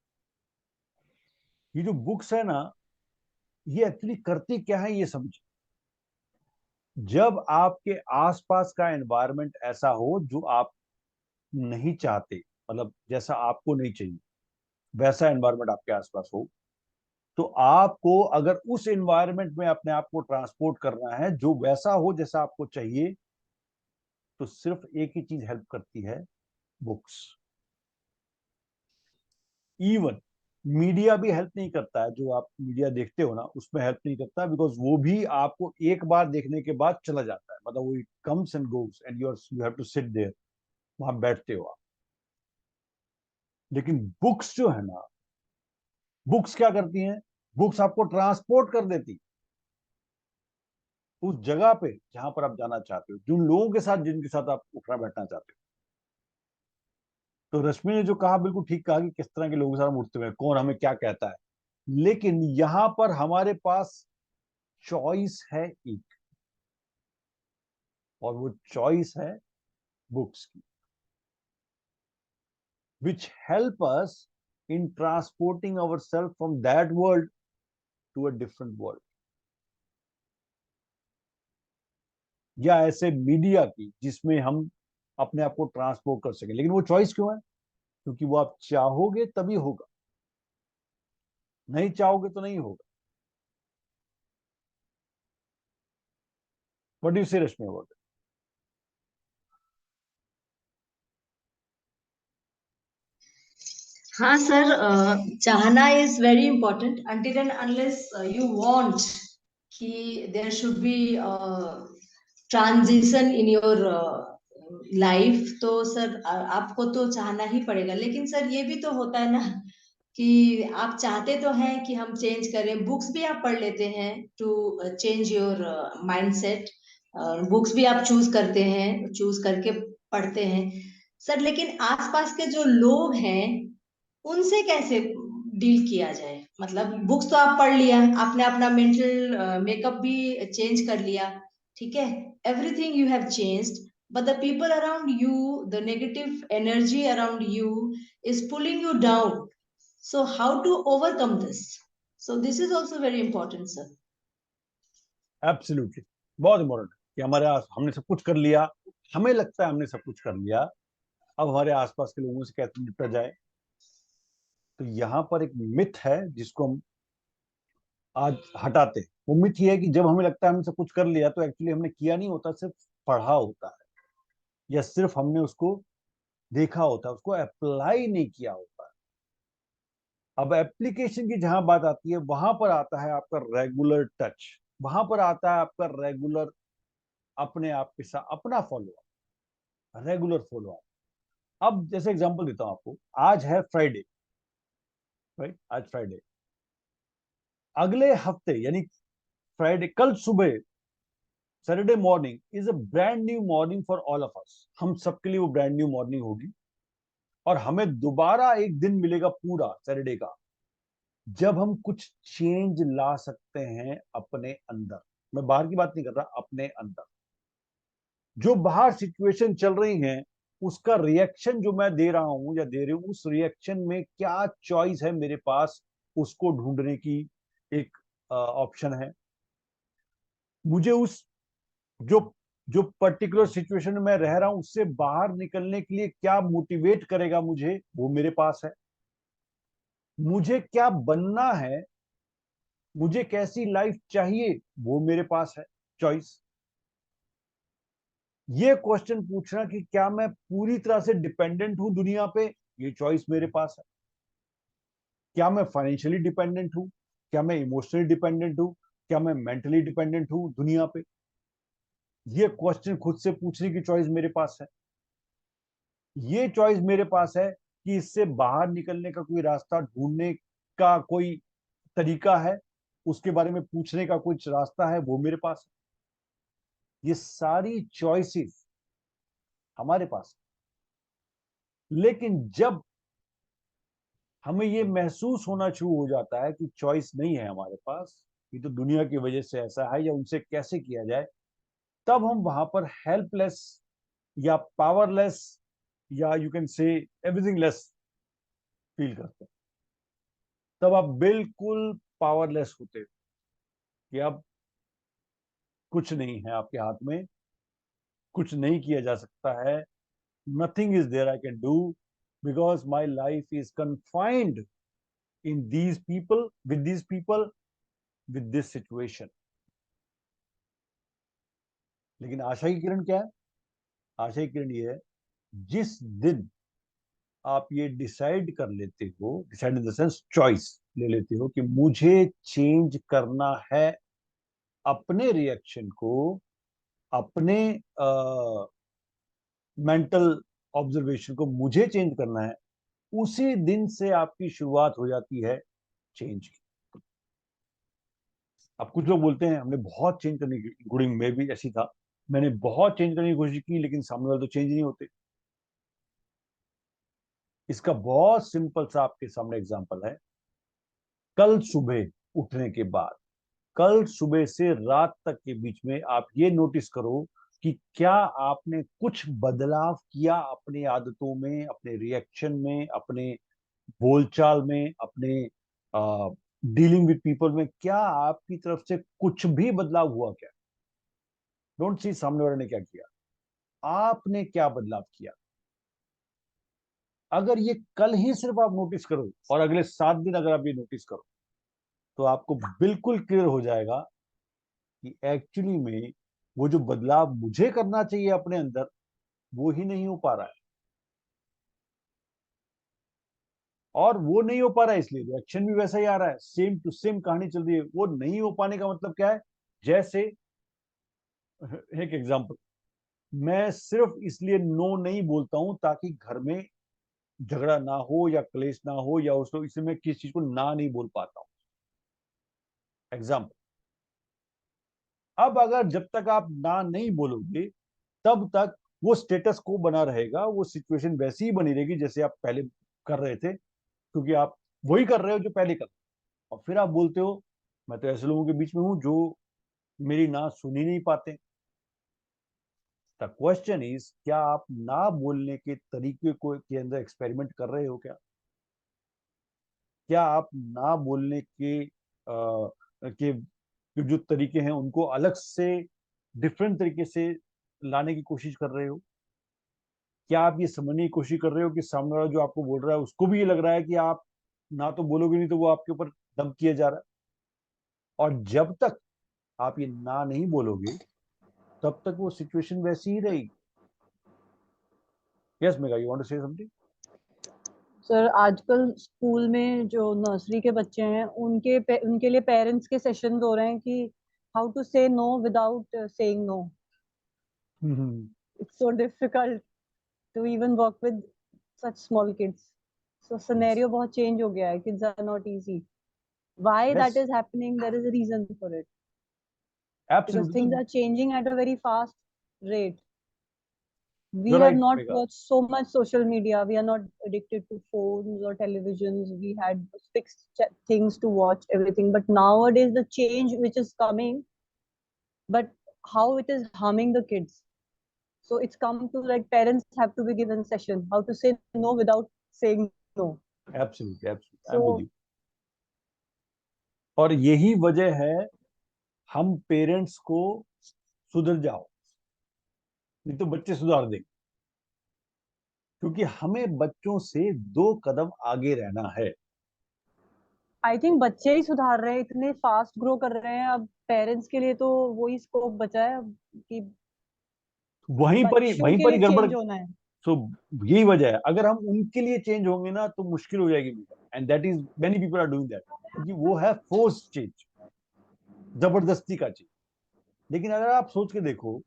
ये जो बुक्स है ना, ये एक्चुअली करती क्या है ये समझिए। जब आपके आसपास का एनवायरनमेंट ऐसा हो जो आप नहीं चाहते, मतलब जैसा आपको नहीं चाहिए वैसा एनवायरनमेंट आपके आसपास हो, तो आपको अगर उस एनवायरनमेंट में अपने आप को ट्रांसपोर्ट करना है जो वैसा हो जैसा आपको चाहिए, तो सिर्फ एक ही चीज हेल्प करती है, बुक्स। इवन मीडिया भी हेल्प नहीं करता है, जो आप मीडिया देखते हो ना उसमें हेल्प नहीं करता, बिकॉज वो भी आपको एक बार देखने के बाद चला जाता है, मतलब वो comes and goes and you have to sit there, वहां बैठते हो आप। लेकिन बुक्स जो है ना, बुक्स क्या करती हैं, बुक्स आपको ट्रांसपोर्ट कर देती उस जगह पे जहां पर आप जाना चाहते हो, जिन लोगों के साथ जिनके साथ आप उठना बैठना चाहते हो। तो रश्मि ने जो कहा बिल्कुल ठीक कहा कि किस तरह के लोगों के साथ हम उठते हुए, कौन हमें क्या कहता है, लेकिन यहां पर हमारे पास चॉइस है एक, और वो चॉइस है बुक्स की, which help us in transporting ourselves from that world to a different world, या ऐसे मीडिया की जिसमें हम अपने आप को ट्रांसपोर्ट कर सकें। लेकिन वो चॉइस क्यों है? क्योंकि वो आप चाहोगे तभी होगा, नहीं चाहोगे तो नहीं होगा। व्हाट डू यू से रश्मि अबाउट इट? हाँ सर, चाहना is very important until and unless you want कि there should be transition in your life, तो सर आपको तो चाहना ही पड़ेगा। लेकिन सर ये भी तो होता है ना कि आप चाहते तो हैं कि हम चेंज करें, बुक्स भी आप पढ़ लेते हैं to change your mindset, books भी आप चूज करते हैं, चूज करके पढ़ते हैं सर, लेकिन आसपास के जो लोग हैं उनसे कैसे डील किया जाए? मतलब बुक्स तो आप पढ़ लिया, आपने अपना मेंटल मेकअप भी चेंज कर लिया, ठीक है, everything you have changed, but the people around you, the negative energy around you is pulling you down. So how to overcome this? So this is also very important, sir. Absolutely, बहुत important कि हमारे हमने सब कुछ कर लिया, हमें लगता है हमने सब कुछ कर लिया, अब हमारे आसपास के लोगों से कैसे निपटा जाए। तो यहाँ पर एक मिथ है जिसको हम आज हटाते हैं। वो मिथ ये है कि जब हमें लगता है हमने सब कुछ कर लिया तो एक्चुअली हमने किया नहीं होता, सिर्फ पढ़ा होता है, या सिर्फ हमने उसको देखा होता है, उसको अप्लाई नहीं किया होता है। अब एप्लीकेशन की जहां बात आती है वहां पर आता है आपका रेगुलर टच, वहां पर आता है आपका रेगुलर अपने आप के साथ अपना follow up, regular follow up. अब जैसे एग्जांपल देता हूं आपको, आज है फ्राइडे, राइट, आज फ्राइडे, अगले हफ्ते यानी फ्राइडे, कल सुबह, Saturday morning is a brand new morning for all of us, हम सबके लिए वो ब्रांड न्यू मॉर्निंग होगी, और हमें दोबारा एक दिन मिलेगा पूरा सैटरडे का, जब हम कुछ चेंज ला सकते हैं अपने अंदर। मैं बाहर की बात नहीं कर रहा, अपने अंदर जो बाहर सिचुएशन चल रही है उसका रिएक्शन जो मैं दे रहा हूं या दे रही हूं, उस रिएक्शन में क्या चॉइस है मेरे पास, उसको ढूंढने की एक ऑप्शन है। मुझे उस जो जो पर्टिकुलर सिचुएशन में मैं रह रहा हूं उससे बाहर निकलने के लिए क्या मोटिवेट करेगा मुझे, वो मेरे पास है। मुझे क्या बनना है, मुझे कैसी लाइफ चाहिए, वो मेरे पास है चॉइस। ये क्वेश्चन पूछना कि क्या मैं पूरी तरह से डिपेंडेंट हूं दुनिया पे, ये चॉइस मेरे पास है। क्या मैं फाइनेंशियली डिपेंडेंट हूं, क्या मैं इमोशनली डिपेंडेंट हूं, क्या मैं मेंटली डिपेंडेंट हूं दुनिया पे, ये क्वेश्चन खुद से पूछने की चॉइस मेरे पास है। ये चॉइस मेरे पास है कि इससे बाहर निकलने का कोई रास्ता ढूंढने का कोई तरीका है, उसके बारे में पूछने का कुछ रास्ता है, वो मेरे पास है। ये सारी चॉइसेस हमारे पास है। लेकिन जब हमें ये महसूस होना शुरू हो जाता है कि चॉइस नहीं है हमारे पास, ये तो दुनिया की वजह से ऐसा है या उनसे कैसे किया जाए, तब हम वहां पर हेल्पलेस या पावरलेस या you can say everything less feel करते हैं। तब आप बिल्कुल पावरलेस होते हो कि अब कुछ नहीं है आपके हाथ में, कुछ नहीं किया जा सकता है, nothing is there I can do, because my life is confined in these people with this situation. लेकिन आशा की किरण क्या है? आशा की किरण ये है, जिस दिन आप ये डिसाइड कर लेते हो, decide in the sense choice ले लेते हो कि मुझे चेंज करना है अपने रिएक्शन को, अपने मेंटल ऑब्जर्वेशन को मुझे चेंज करना है, उसी दिन से आपकी शुरुआत हो जाती है चेंज की। अब कुछ लोग बोलते हैं हमने बहुत चेंज करने की, इंक्लूडिंग मैं भी ऐसी था, मैंने बहुत चेंज करने की कोशिश की लेकिन सामने वाले तो चेंज नहीं होते। इसका बहुत सिंपल सा आपके सामने एग्जांपल है। कल सुबह उठने के बाद, कल सुबह से रात तक के बीच में आप ये नोटिस करो कि क्या आपने कुछ बदलाव किया अपनी आदतों में, अपने रिएक्शन में, अपने बोलचाल में, अपने डीलिंग विद पीपल में, क्या आपकी तरफ से कुछ भी बदलाव हुआ क्या? डोंट सी सामने वाले ने क्या किया, आपने क्या बदलाव किया। अगर ये कल ही सिर्फ आप नोटिस करो और अगले 7 दिन अगर आप ये नोटिस करो, तो आपको बिल्कुल क्लियर हो जाएगा कि एक्चुअली में वो जो बदलाव मुझे करना चाहिए अपने अंदर, वो ही नहीं हो पा रहा है। और वो नहीं हो पा रहा है इसलिए रिएक्शन भी वैसा ही आ रहा है, सेम टू सेम कहानी चल रही है। वो नहीं हो पाने का मतलब क्या है? जैसे एक एग्जांपल, मैं सिर्फ इसलिए नो नहीं बोलता हूं ताकि घर में झगड़ा ना हो या क्लेश ना हो या उसको, इसलिए मैं किस चीज को ना नहीं बोल पाता हूं। एग्जाम्पल, अब अगर जब तक आप ना नहीं बोलोगे तब तक वो स्टेटस को बना रहेगा, वो सिचुएशन वैसी ही बनी रहेगी जैसे आप पहले कर रहे थे, क्योंकि आप वही कर रहे हो जो पहले कर। और फिर आप बोलते हो मैं तो ऐसे लोगों के बीच में हूं जो मेरी ना सुन ही नहीं पाते। द क्वेश्चन इज, क्या आप ना बोलने के तरीके को के अंदर एक्सपेरिमेंट कर रहे हो क्या? क्या आप ना बोलने के कि जो तरीके हैं उनको अलग से डिफरेंट तरीके से लाने की कोशिश कर रहे हो? क्या आप ये समझने की कोशिश कर रहे हो कि सामने वाला जो आपको बोल रहा है उसको भी ये लग रहा है कि आप ना तो बोलोगे नहीं तो वो आपके ऊपर दम किया जा रहा है? और जब तक आप ये ना नहीं बोलोगे तब तक वो सिचुएशन वैसी ही रहेगी। Yes Megha, you want to say something? Sir आजकल स्कूल में जो नर्सरी के बच्चे हैं उनके लिए पेरेंट्स के सेशंस हो रहे हैं कि how to say no without saying no. It's so difficult to even work with such small kids. So scenario बहुत change हो गया है. Kids are not easy. Why that Yes, is happening? There is a reason for it. Because absolutely. things are changing at a very fast rate. We You're have right, not Megha. watched so much social media. We are not addicted to phones or televisions. We had fixed things to watch, everything. But nowadays, the change which is coming, but how it is harming the kids. So it's come to like parents have to be given session how to say no without saying no. Absolutely, absolutely. I'm with So you. और यही वजह है हम parents को सुधर जाओ, नहीं तो बच्चे सुधार देंगे, क्योंकि हमें बच्चों से 2 कदम आगे रहना है। आई थिंक बच्चे ही सुधार रहे हैं, इतने फास्ट ग्रो कर रहे हैं. अब पेरेंट्स के लिए तो वही स्कोप बचा है कि बच्चों वहीं के पर ही लिए गड़बड़। चेंज होना है. सो यही वजह है, अगर हम उनके लिए चेंज होंगे ना तो मुश्किल हो जाएगी, and that is many people are doing that, क्योंकि वो है फोर्स चेंज, जबरदस्ती का चेंज। लेकिन अगर आप सोच के देखो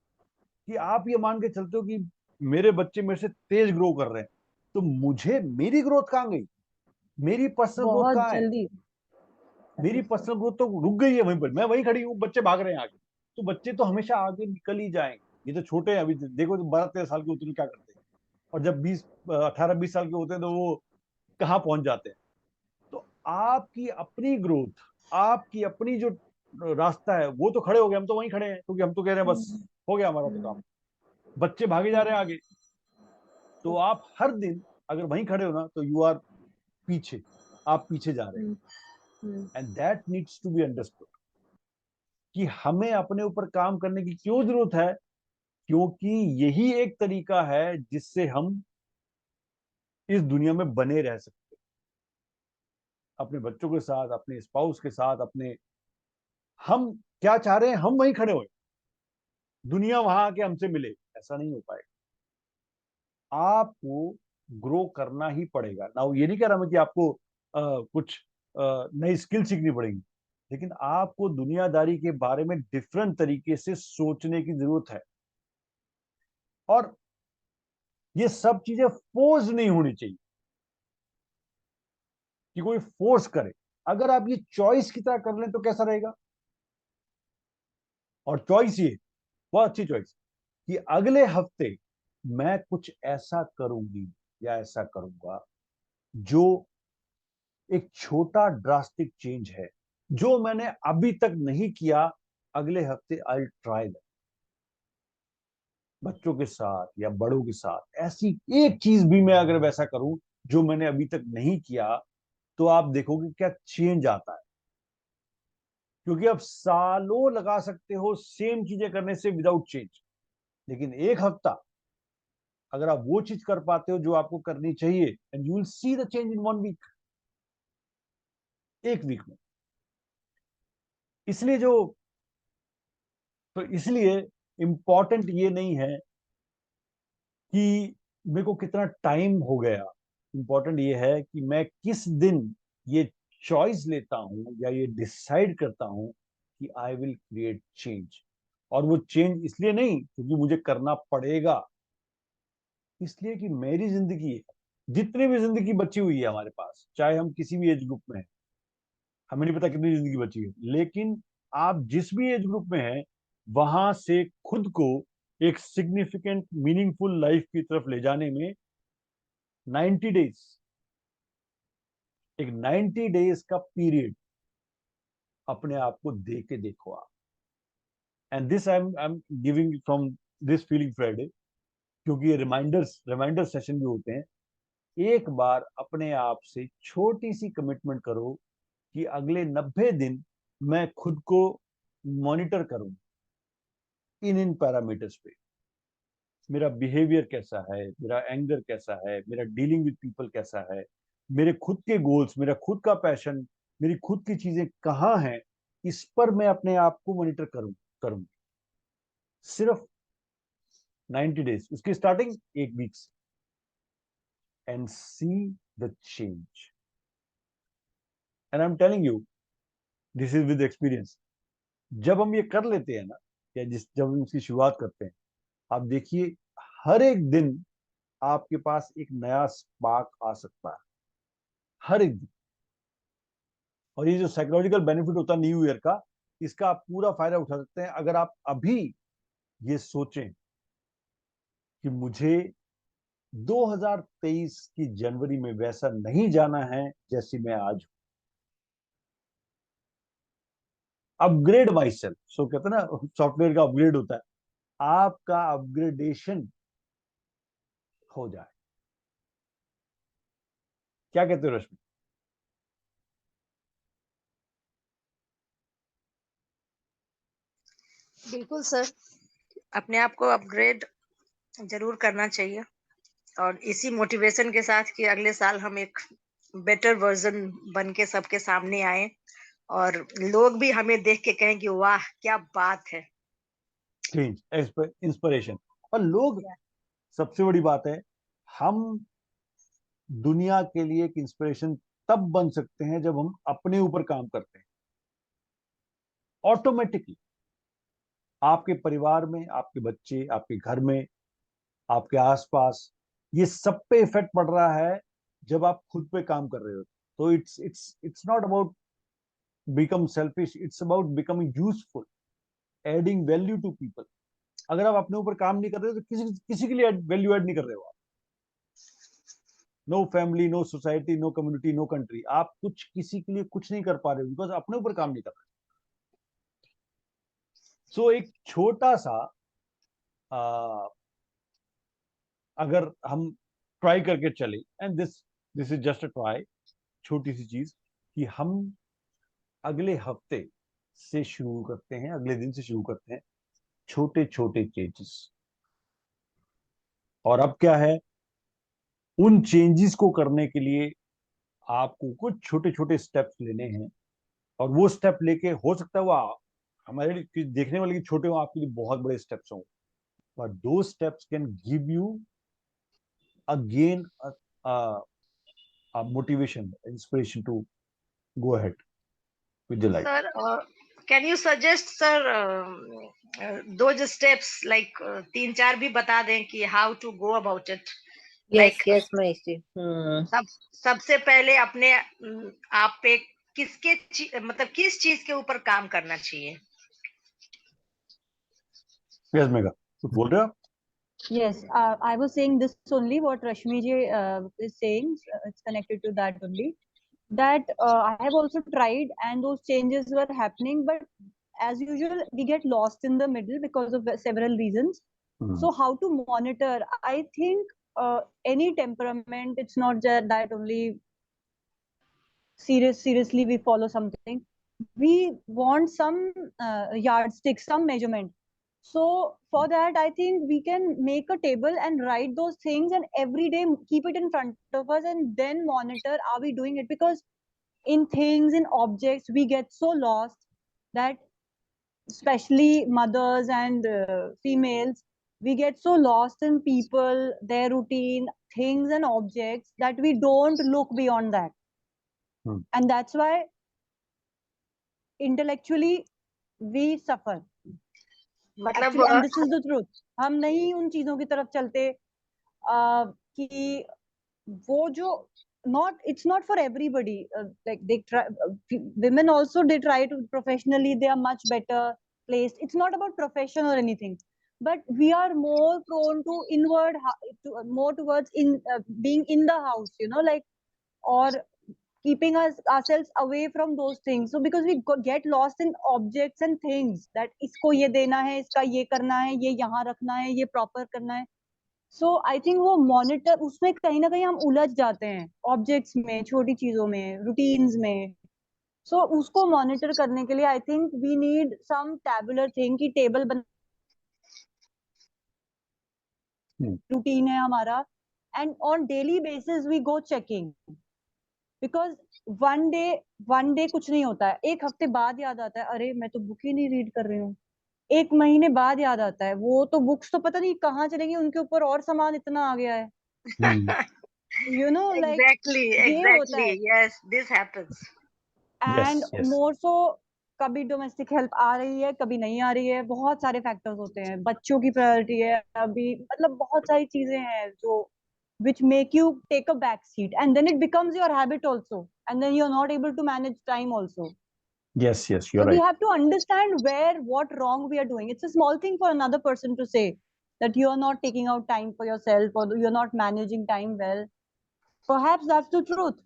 कि आप ये मान के चलते हो कि मेरे बच्चे मेरे से तेज ग्रो कर रहे हैं, तो मुझे मेरी ग्रोथ कहाँ गई? मेरी पर्सनल ग्रोथ बहुत कहाँ है? जल्दी. मेरी पर्सनल ग्रोथ तो रुक गई है वहीं पर, मैं वहीं खड़ी हूँ, बच्चे भाग रहे हैं आगे। तो बच्चे तो हमेशा आगे निकल ही जाएंगे। ये तो छोटे हैं अभी, देखो तो 12-13 साल के होते हैं क्या करते हैं, और जब 18-20 साल के होते हैं तो वो कहाँ पहुंच जाते हैं। तो आपकी अपनी ग्रोथ, आपकी अपनी जो रास्ता है वो तो खड़े हो गए, हम तो वहीं खड़े हैं, क्योंकि हम तो कह रहे हैं बस हो गया हमारा तो काम। बच्चे भागे जा रहे हैं आगे। तो आप हर दिन अगर वहीं खड़े हो ना तो यू आर पीछे, आप पीछे जा रहे हैं। And that needs to be understood कि हमें अपने ऊपर काम करने की क्यों जरूरत है, क्योंकि यही एक तरीका है जिससे हम इस दुनिया में बने रह सकते हैं, अपने बच्चों के साथ, अपने स्पाउस के साथ, अपने, हम क्या चाह रहे हैं हम वहीं खड़े हुए, दुनिया वहां आके हमसे मिले, ऐसा नहीं हो पाएगा। आपको ग्रो करना ही पड़ेगा ना। ये नहीं कह रहा मैं कि आपको कुछ नई स्किल सीखनी पड़ेगी, लेकिन आपको दुनियादारी के बारे में डिफरेंट तरीके से सोचने की जरूरत है। और ये सब चीजें फोर्स नहीं होनी चाहिए कि कोई फोर्स करे। अगर आप ये चॉइस की तरह कर लें तो कैसा रहेगा? और चॉइस ये बहुत अच्छी चॉइस कि अगले हफ्ते मैं कुछ ऐसा करूंगी या ऐसा करूंगा जो एक छोटा ड्रास्टिक चेंज है, जो मैंने अभी तक नहीं किया, अगले हफ्ते आई ट्राई दैट। बच्चों के साथ या बड़ों के साथ ऐसी एक चीज भी मैं अगर वैसा करूं जो मैंने अभी तक नहीं किया, तो आप देखोगे क्या चेंज आता है। क्योंकि आप सालों लगा सकते हो सेम चीजें करने से विदाउट चेंज, लेकिन एक हफ्ता अगर आप वो चीज कर पाते हो जो आपको करनी चाहिए, and you will see the change in 1 week, एक वीक में। इसलिए जो तो इसलिए इंपॉर्टेंट ये नहीं है कि मेरे को कितना टाइम हो गया, इंपॉर्टेंट ये है कि मैं किस दिन ये चॉइस लेता हूं या ये डिसाइड करता हूं कि आई विल क्रिएट चेंज। और वो चेंज इसलिए नहीं क्योंकि मुझे करना पड़ेगा, इसलिए कि मेरी जिंदगी है। जितनी भी जिंदगी बची हुई है हमारे पास, चाहे हम किसी भी एज ग्रुप में हैं, हमें नहीं पता कितनी जिंदगी बची है, लेकिन आप जिस भी एज ग्रुप में हैं वहां से खुद को एक सिग्निफिकेंट मीनिंगफुल लाइफ की तरफ ले जाने में 90 डेज, एक 90 डेज का पीरियड अपने आप को दे के देखो आप। And this I am giving from this feeling Friday, क्योंकि ये रिमाइंडर सेशन भी होते हैं। एक बार अपने आप से छोटी सी कमिटमेंट करो कि अगले 90 दिन मैं खुद को मॉनिटर करूं इन पैरामीटर्स पे, मेरा बिहेवियर कैसा है, मेरा एंगर कैसा है, मेरा डीलिंग विद पीपल कैसा है, मेरे खुद के गोल्स, मेरा खुद का पैशन, मेरी खुद की चीजें कहाँ हैं, इस पर मैं अपने आप को मॉनिटर करूं सिर्फ 90 डेज, उसकी स्टार्टिंग 1 वीक से, and C the change. And I am telling you, this is with experience. जब हम ये कर लेते हैं ना, या जब हम इसकी शुरुआत करते हैं, आप देखिए हर एक दिन आपके पास एक नया स्पार्क आ सकता है, हर एक दिन। और ये जो साइकोलॉजिकल बेनिफिट होता है न्यू ईयर का, इसका आप पूरा फायदा उठा सकते हैं अगर आप अभी ये सोचें कि मुझे 2023 की जनवरी में वैसा नहीं जाना है जैसी मैं आज हूं। अपग्रेड माई सेल्फ, सो कहते हैं ना सॉफ्टवेयर का अपग्रेड होता है, आपका अपग्रेडेशन हो जाए। क्या कहते हो रश्मि? बिल्कुल सर, अपने आप को अपग्रेड जरूर करना चाहिए, और इसी मोटिवेशन के साथ कि अगले साल हम एक बेटर वर्जन बन के सबके सामने आए, और लोग भी हमें देख के कहें कि वाह क्या बात है। Change, inspiration. और लोग, सबसे बड़ी बात है, हम दुनिया के लिए एक इंस्पिरेशन तब बन सकते हैं जब हम अपने ऊपर काम करते हैं। ऑटोमेटिकली आपके परिवार में, आपके बच्चे, आपके घर में, आपके आसपास, ये सब पे इफेक्ट पड़ रहा है जब आप खुद पे काम कर रहे हो। तो it's not about become selfish, it's about becoming useful, adding value to people. अगर आप अपने ऊपर काम नहीं कर रहे हो तो किसी किसी के लिए वैल्यू ऐड नहीं कर रहे हो आप। No family, no society, no community, no country, आप कुछ किसी के लिए कुछ नहीं कर पा रहे हो बिकॉज अपने ऊपर काम नहीं कर रहे। सो एक छोटा सा अगर हम ट्राई करके चले, and this is just a try, छोटी सी चीज, कि हम अगले हफ्ते से शुरू करते हैं, अगले दिन से शुरू करते हैं छोटे छोटे चेंजेस। और अब क्या है, उन चेंजेस को करने के लिए आपको कुछ छोटे छोटे स्टेप्स लेने हैं, और वो स्टेप लेके, हो सकता है वो हमारे लिए देखने वाले की छोटे हो, आपके लिए बहुत बड़े स्टेप्स हों, बट दो steps can give you again motivation, inspiration to go ahead with the life. Sir, can you suggest sir दो स्टेप्स, लाइक 3-4 भी बता दें कि how to go about it. Yes, like yes, Maheshji. सबसे पहले अपने आप पे मतलब किस चीज के ऊपर काम करना चाहिए? Yes, Megha, कुछ बोल रहे हो आप? Yes, I was saying this only, what Rashmi ji is saying, it's connected to that only. That I have also tried, and those changes were happening, but as usual, we get lost in the middle because of several reasons. So how to monitor? I think any temperament, it's not just that only seriously we follow something. We want some yardstick, some measurement. So for that, I think we can make a table and write those things, and every day keep it in front of us, and then monitor, are we doing it? Because in things, in objects, we get so lost that, especially mothers and females, we get so lost in people, their routine, things and objects, that we don't look beyond that. And that's why intellectually we suffer. Actually, and this is the truth. हम नहीं उन चीजों की तरफ चलते कि वो जो it's not for everybody. Like they try, women also, they try to professionally, they are much better placed. It's not about profession or anything, but we are more prone to inward, more towards being in the house, like, or keeping ourselves away from those things. So because we get lost in objects and things, that इसको ये देना है, इसका ये करना है, ये यहाँ रखना है, ये proper करना है. So I think वो monitor, उसमें कहीं ना कहीं हम उलझ जाते हैं, objects में, छोटी चीजों में, routines में. सो उसको मॉनिटर करने के लिए I think we need some tabular thing की टेबल बन रूटीन है हमारा, and on daily basis we go checking, because one day कुछ नहीं होता है, एक हफ्ते बाद याद आता है अरे मैं तो बुक ही नहीं रीड कर रही हूँ, एक महीने बाद याद आता है वो तो बुक्स तो पता नहीं कहाँ चलेंगी, उनके ऊपर और सामान इतना आ गया है, यू नो लाइक Exactly, ये होता exactly. है। Yes, this happens. And yes. मोर सो कभी डोमेस्टिक हेल्प आ रही है कभी नहीं आ रही है, बहुत सारे फैक्टर्स होते हैं, बच्चों की प्रायोरिटी है अभी, मतलब बहुत सारी चीजें हैं जो which make you take a back seat and then it becomes your habit also and then you're not able to manage time also. Yes, So you're we right. have to understand where what wrong we are doing. It's a small thing for another person to say that you are not taking out time for yourself or you're not managing time well. Perhaps that's the truth.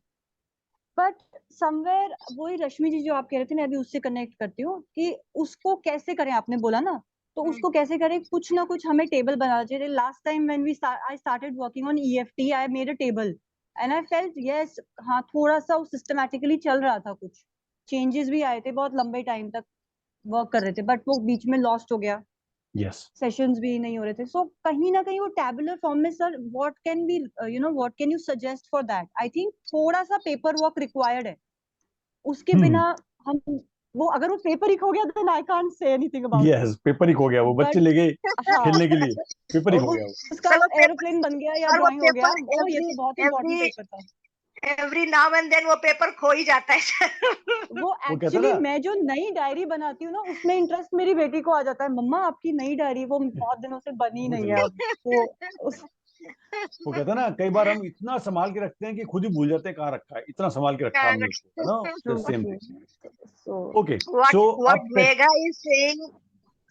But somewhere वही रश्मि जी जो आप कह रहे थे, मैं अभी उससे connect करती हूँ कि उसको कैसे करें, आपने बोला ना, तो उसको कैसे करें, कुछ ना कुछ हमें टेबल बनाना चाहिए। Last time when I started working on EFT I made a table and I felt yes, हाँ थोड़ा सा सिस्टमैटिकली चल रहा था, कुछ चेंजेस भी आए थे, बहुत लंबे टाइम तक वर्क कर रहे थे, बट वो बीच में लॉस्ट हो गया, Yes. सेशंस भी नहीं हो रहे थे। सो कहीं ना कहीं वो टैबुलर फॉर्म में, sir what can be you know what can you suggest for that? I think थोड़ा सा पेपर वर्क रिक्वायर्ड है, उसके बिना हम, वो अगर वो पेपर ही खो गया then I can't say anything about it. Yes, paper ही खो गया, वो बच्चे बट ले गए हाँ खेलने के लिए, पेपर ही खो गया वो। उसका चलो एरोप्लेन बन गया या और वो ड्राइंग हो गया, पेपर ओ ये तो बहुत इंपॉर्टेंट पेपर था। every now and then वो पेपर खो ही जाता है। वो कहता एक्चुअली ना, मैं जो नई डायरी बनाती हूँ ना, उसमें इंटरेस्ट मेरी बेटी को आ जाता है, मम्मा आपकी नई डायरी, वो बहुत दिनों से बनी नहीं है अब, तो वो कहता ना, कई बार हम इतना संभाल के रखते हैं कि खुद ही भूल जाते हैं कहाँ रखा है, इतना संभाल के रखा है हमने उसको, know the same thing. so okay, what so what अब Megha is saying,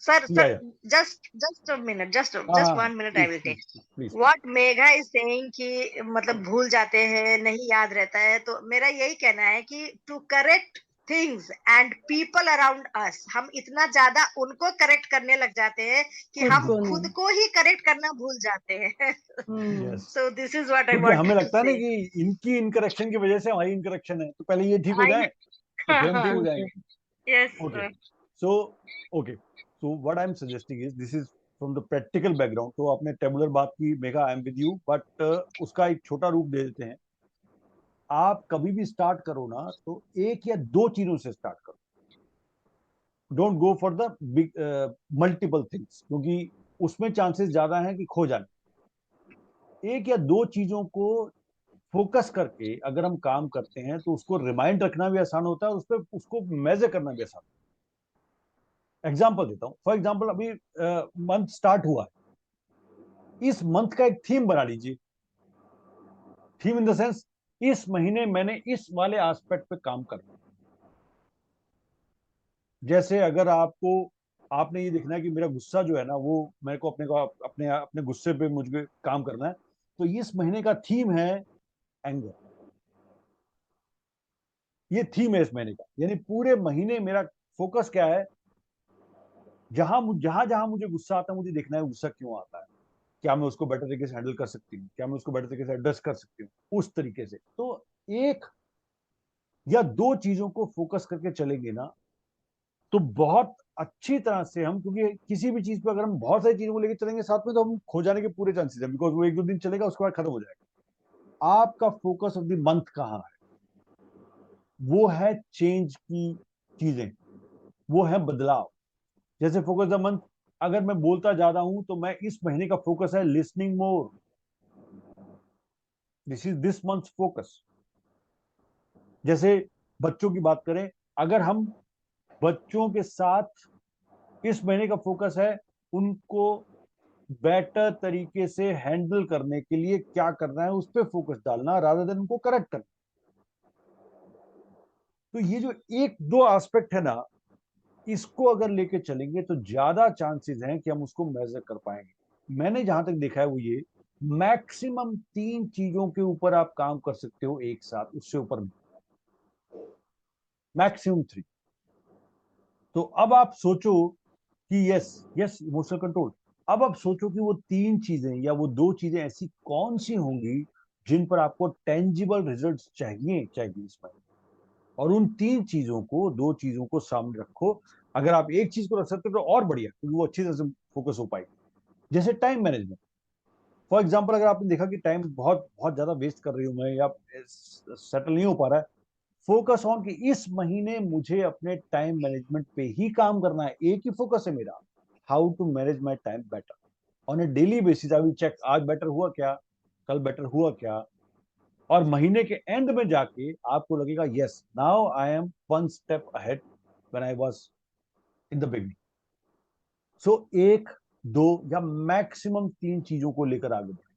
sir, या just a minute, just हाँ 1 minute I will take. Please What Megha is saying कि मतलब भूल जाते हैं, नहीं याद रहता है, तो मेरा यही कहना है कि to correct things and people around us, हम इतना ज्यादा उनको करेक्ट करने लग जाते हैं कि खुद हम को नहीं। खुद को ही करेक्ट करना भूल जाते हैं। Yes, So this is what I क्योंकि want हमें to लगता है ना say. कि इनकी इनकरेक्शन की वजह से हमारी इनकरेक्शन है, तो पहले ये ठीक हो जाए तो फिर हम ठीक हो जाएंगे। Yes, Okay. sir. So, okay. So what I'm suggesting is, this is from the practical background. तो आपने टेबुलर बात की, Megha, I am with you, but उसका एक छोटा रूप दे देते हैं। आप कभी भी स्टार्ट करो ना, तो एक या दो चीजों से स्टार्ट करो, don't go for the big multiple things, क्योंकि उसमें चांसेस ज्यादा हैं कि खो जाने। एक या दो चीजों को फोकस करके अगर हम काम करते हैं तो उसको रिमाइंड रखना भी आसान होता है, उस पर उसको मेजर करना भी आसान होता है। एग्जाम्पल देता हूं, फॉर एग्जाम्पल अभी मंथ स्टार्ट हुआ है, इस मंथ का एक थीम बना लीजिए। थीम इन द सेंस, इस महीने मैंने इस वाले एस्पेक्ट पे काम करना है। जैसे अगर आपने ये देखना है कि मेरा गुस्सा जो है ना, वो मेरे को अपने गुस्से पे मुझे काम करना है, तो इस महीने का थीम है एंगर। ये थीम है इस महीने का, यानी पूरे महीने मेरा फोकस क्या है, जहां जहां मुझे गुस्सा आता है, मुझे देखना है गुस्सा क्यों आता है, क्या मैं उसको बेटर तरीके से हैंडल कर सकती हूँ, क्या मैं उसको बेटर तरीके से एड्रेस कर सकती हूँ, उस तरीके से। तो एक या दो चीजों को फोकस करके चलेंगे ना, तो बहुत अच्छी तरह से हम, क्योंकि किसी भी चीज पे अगर हम बहुत सारी चीजों को लेकर चलेंगे साथ में, तो हम खो जाने के पूरे चांसेस हैं, बिकॉज वो एक दो दिन चलेगा, उसके बाद खत्म हो जाएगा। आपका फोकस ऑफ द मंथ कहाँ है? वो है चेंज की चीजें, वो है बदलाव। जैसे फोकस द मंथ, अगर मैं बोलता ज्यादा हूं, तो मैं इस महीने का फोकस है listening more. This is this month focus. जैसे बच्चों की बात करें, अगर हम बच्चों के साथ, इस महीने का फोकस है उनको बेटर तरीके से हैंडल करने के लिए क्या करना है, उस पर फोकस डालना, रादर देन उनको करेक्ट करना। तो ये जो एक दो एस्पेक्ट है ना, इसको अगर लेके चलेंगे तो ज्यादा चांसेस हैं कि हम उसको मेजर कर पाएंगे। मैंने जहां तक देखा है वो ये, मैक्सिमम 3 चीजों के ऊपर आप काम कर सकते हो एक साथ, उससे ऊपर मैक्सिमम 3। तो अब आप सोचो कि यस इमोशनल कंट्रोल, अब आप सोचो कि वो 3 चीजें या वो 2 चीजें ऐसी कौन सी होंगी जिन पर आपको टेंजिबल रिजल्ट्स चाहिए इसमें। और उन 3 चीजों को, 2 चीजों को सामने रखो। अगर आप एक चीज को रख सकते हो तो और बढ़िया, क्योंकि वो अच्छी तरह से फोकस हो पाएगी। जैसे टाइम मैनेजमेंट, फॉर एग्जाम्पल, अगर आपने देखा कि टाइम बहुत बहुत ज्यादा वेस्ट कर रही हूं मैं, या सेटल नहीं हो पा रहा है, फोकस ऑन कि इस महीने मुझे अपने टाइम मैनेजमेंट पे ही काम करना है, एक ही फोकस है मेरा, how to manage my time better on a daily basis. I will check आज बेटर हुआ क्या, कल बेटर हुआ क्या, और महीने के एंड में जाके आपको लगेगा yes, now I am one step ahead when I was in the beginning. So 1, 2 या मैक्सिमम 3 चीजों को लेकर आगे बढ़े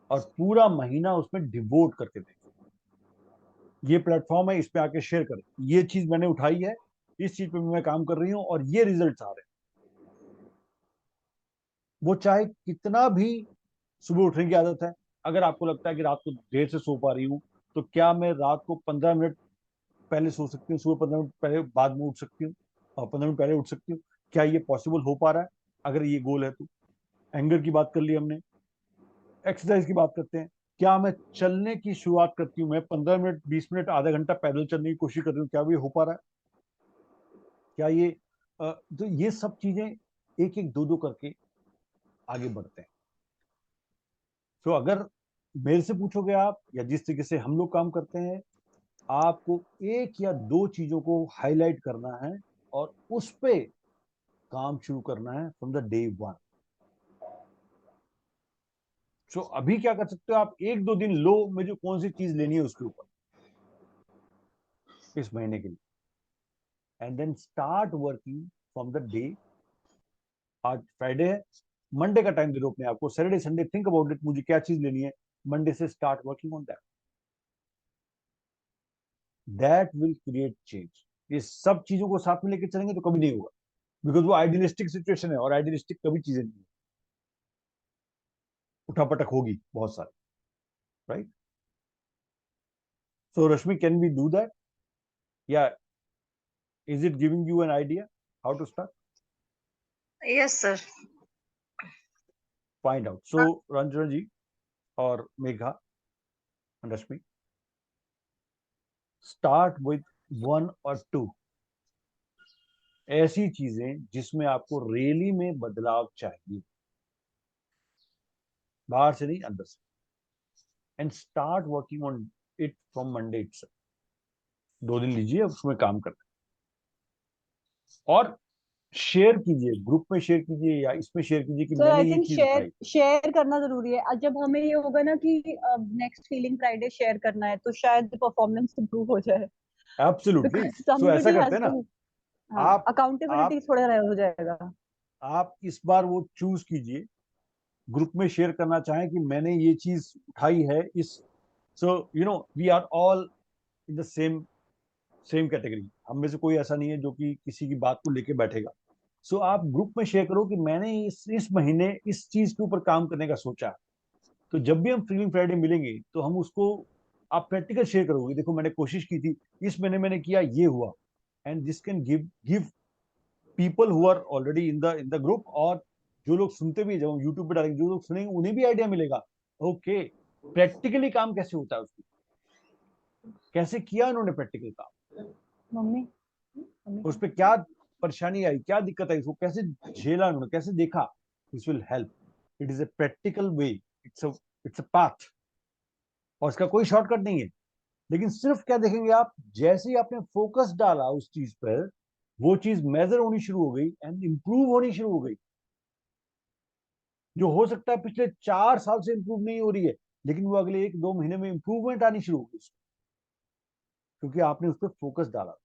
और पूरा महीना उसमें डिवोट करके दें। ये प्लेटफॉर्म है, इस पे आके शेयर करें, ये चीज मैंने उठाई है, इस चीज पे मैं काम कर रही हूं और ये रिजल्ट्स आ रहे हैं। वो चाहे कितना भी सुबह उठने की आदत है, अगर आपको लगता है कि रात को देर से सो पा रही हूँ, तो क्या मैं रात को 15 मिनट पहले सो सकती हूँ, सुबह 15 मिनट पहले बाद में उठ सकती हूँ, और 15 मिनट पहले उठ सकती हूँ? क्या ये पॉसिबल हो पा रहा है? अगर ये गोल है तो एंगर की बात कर ली हमने, एक्सरसाइज की बात करते हैं। क्या मैं चलने की शुरुआत करती हूँ, मैं 15 मिनट 20 मिनट आधा घंटा पैदल चलने की कोशिश कर रही हूँ, क्या वो ये हो पा रहा है? क्या ये तो ये सब चीजें एक एक दो दो करके आगे बढ़ते हैं। तो अगर मेरे से पूछोगे आप, या जिस तरीके से हम लोग काम करते हैं, आपको 1 या 2 चीजों को हाईलाइट करना है और उस पे काम शुरू करना है फ्रॉम द डे 1। सो अभी क्या कर सकते हो आप, 1-2 दिन लो मुझे कौन सी चीज लेनी है उसके ऊपर इस महीने के लिए, and then start working from the day. आज फ्राइडे है, मंडे का टाइम दे दो अपने आपको, Saturday Sunday think about it, मुझे क्या चीज लेनी है, मंडे से start working on that. That will create change. ये सब चीजों को साथ में लेकर चलेंगे तो कभी नहीं होगा, बिकॉज वो आइडियलिस्टिक सिचुएशन है, और आइडियलिस्टिक कभी चीजें नहीं है, उठापटक होगी बहुत सारी, right? So Rashmi, can we do that? या is it giving you an idea how to start? Yes, sir. Find out. So Ranjana ji और Megha and Rashmi, start with 1 और 2 ऐसी चीजें जिसमें आपको रियली में बदलाव चाहिए, बाहर से नहीं अंदर से, and start working on it from Monday itself. 2 दिन लीजिए, उसमें काम करना, और शेयर कीजिए, ग्रुप में शेयर कीजिए या इसमें शेयर कीजिए कि सर मैंने आई ये थिंक चीज शेयर उठाई। शेयर करना जरूरी है। जब हमें ये होगा ना कि नेक्स्ट फीलिंग फ्राइडे शेयर करना है, तो शायद परफॉर्मेंस इंप्रूव हो जाए। एब्सोल्युटली। बिकॉज सो ऐसा समबडी करते हैज हैं ना, टू, हाँ, आप अकाउंटेबिलिटी आप थोड़ा हो जाएगा। आप इस बार वो चूज कीजिए, ग्रुप में शेयर करना चाहें कि मैंने ये चीज उठाई है इस। So you know we are all in the same same category, हम में से कोई ऐसा नहीं है जो कि किसी की बात को लेके बैठेगा। सो आप ग्रुप में शेयर करो कि मैंने इस महीने इस चीज के ऊपर काम करने का सोचा। तो जब भी हम फीलिंग फ्राइडे मिलेंगे तो हम उसको, आप प्रैक्टिकल शेयर करोगे, देखो मैंने कोशिश की थी, इस महीने मैंने किया, ये हुआ। And this can give people who are already in the group, और जो लोग सुनते भी, जब यूट्यूब पे डालेंगे, जो लोग सुनेंगे उन्हें भी आइडिया मिलेगा, ओके प्रैक्टिकली काम कैसे होता है, उसकी कैसे किया उन्होंने प्रैक्टिकल काम, मम्मी मम्मी उस पर क्या परेशानी आई, क्या दिक्कत आई, उसको कैसे झेला उन्होंने, कैसे देखा। This will help. It is a practical way, it's a path, और इसका कोई शॉर्टकट नहीं है। लेकिन सिर्फ क्या देखेंगे आप, जैसे ही आपने फोकस डाला उस चीज पर, वो चीज मेजर होनी शुरू हो गई एंड इंप्रूव होनी शुरू हो गई। जो हो सकता है पिछले 4 साल से इंप्रूव नहीं हो रही है, लेकिन वो अगले 1-2 महीने में इंप्रूवमेंट आनी शुरू हो गई, क्योंकि आपने उस पर फोकस डाला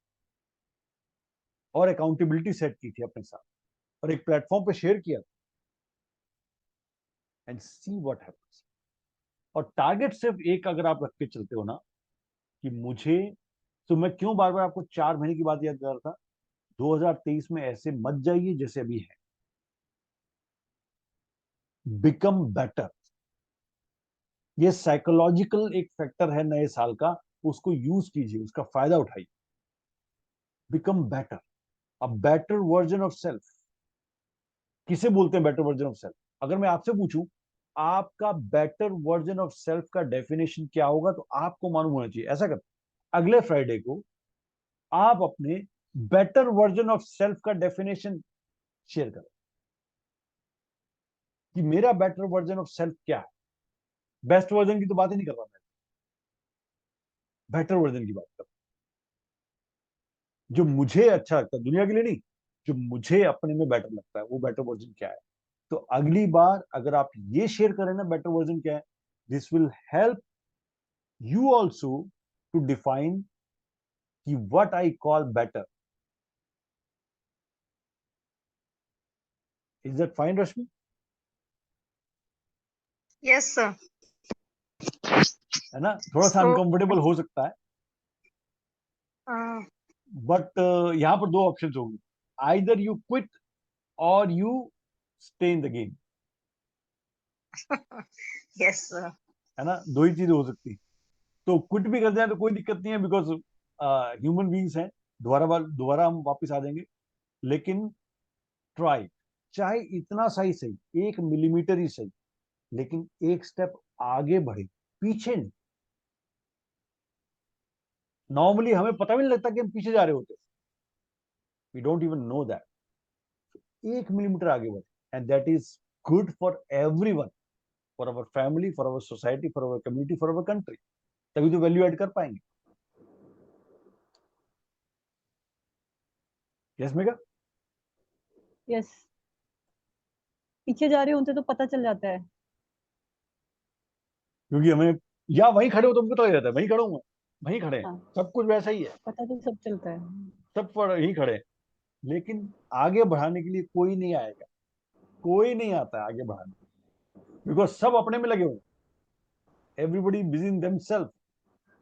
और अकाउंटेबिलिटी सेट की थी अपने साथ, और एक प्लेटफॉर्म पे शेयर किया, एंड सी व्हाट हैपेंस। और टारगेट सिर्फ एक अगर आप रख के चलते हो ना, कि मुझे, तो मैं क्यों बार बार आपको 4 महीने की बात याद कर रहा था, 2023 में ऐसे मत जाइए जैसे अभी है, बिकम बेटर। ये साइकोलॉजिकल एक फैक्टर है नए साल का, उसको यूज कीजिए, उसका फायदा उठाइए। Become better, a better version of self. किसे बोलते हैं बेटर वर्जन ऑफ सेल्फ? अगर मैं आपसे पूछूं आपका बेटर वर्जन ऑफ सेल्फ का डेफिनेशन क्या होगा, तो आपको मालूम होना चाहिए। ऐसा कर, अगले फ्राइडे को आप अपने बेटर वर्जन ऑफ सेल्फ का डेफिनेशन शेयर करें कि मेरा बेटर वर्जन ऑफ सेल्फ क्या है। बेस्ट वर्जन की तो बात ही नहीं कर रहा मैं, बेटर वर्जन की बात कर रहा हूं। जो मुझे अच्छा लगता है, दुनिया के लिए नहीं, जो मुझे अपने में बेटर लगता है, वो बेटर वर्जन क्या है। तो अगली बार अगर आप ये शेयर करें ना बेटर वर्जन क्या है, this will help you also to define कि what I call better. Is that fine Rashmi? Yes, sir. है ना, थोड़ा सा So, अनकंफर्टेबल हो सकता है, uh, बट यहां पर दो ऑप्शन होंगे, आइदर यू क्विट और you stay in the game. yes, sir. है ना, दो ही चीजें हो सकती है। तो क्विट भी कर दें तो कोई दिक्कत नहीं है, बिकॉज ह्यूमन बींग्स हैं, दोबारा हम वापस आ जाएंगे। लेकिन ट्राई, चाहे इतना सा ही सही, 1 मिलीमीटर ही सही, लेकिन एक स्टेप आगे बढ़े, पीछे नहीं। नॉर्मली हमें पता भी नहीं लगता कि हम पीछे जा रहे होते, we don't even know that. 1 millimetre आगे बढ़े, and that is good for everyone, for our family, for our society, for our community, for our country. तभी तो वैल्यू ऐड कर पाएंगे। Yes mega? यस, पीछे जा रहे होते तो पता चल जाता है। क्योंकि हमें, या वहीं खड़े हो तो हमको तो जाता है, वहीं खड़ा हूं मैं, वहीं खड़े हैं, हाँ, सब कुछ वैसा ही है, पता तो सब चलता है। सब पर यहीं खड़े हैं। लेकिन आगे बढ़ाने के लिए कोई नहीं आएगा, कोई नहीं आता है आगे बढ़ाने, बिकॉज सब अपने में लगे हुए, everybody busy in themselves.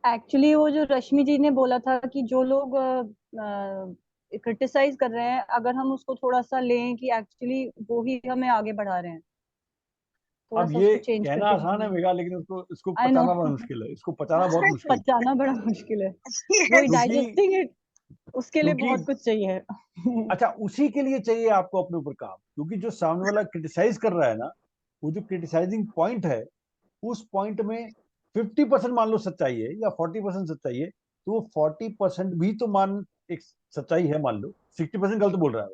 Actually वो जो रश्मि जी ने बोला था कि जो लोग क्रिटिसाइज कर रहे हैं, अगर हम उसको थोड़ा सा लें कि एक्चुअली वो ही हमें आगे बढ़ा रहे हैं, थोड़ा अब सा ये उसको चेंज कहना करके आसान है देखें। मेगा, लेकिन इसको आई नो, पचाना बड़ा मुश्किल है, इसको पचाना बहुत मुश्किल है। पचाना बड़ा मुश्किल है, वही क्योंकि डाइजेस्टिंग इट, उसके लिए क्योंकि बहुत कुछ चाहिए। अच्छा, उसी के लिए चाहिए आपको अपने ऊपर काम, क्योंकि जो सामने वाला क्रिटिसाइज कर रहा है ना, वो जो क्रिटिसाइजिंग पॉइंट है, उस पॉइंट में 50% मान लो सच्चाई है या 40% सच्चाई है, तो वो 40% भी तो मान एक सच्चाई है, मान लो 60% गलत बोल रहा है,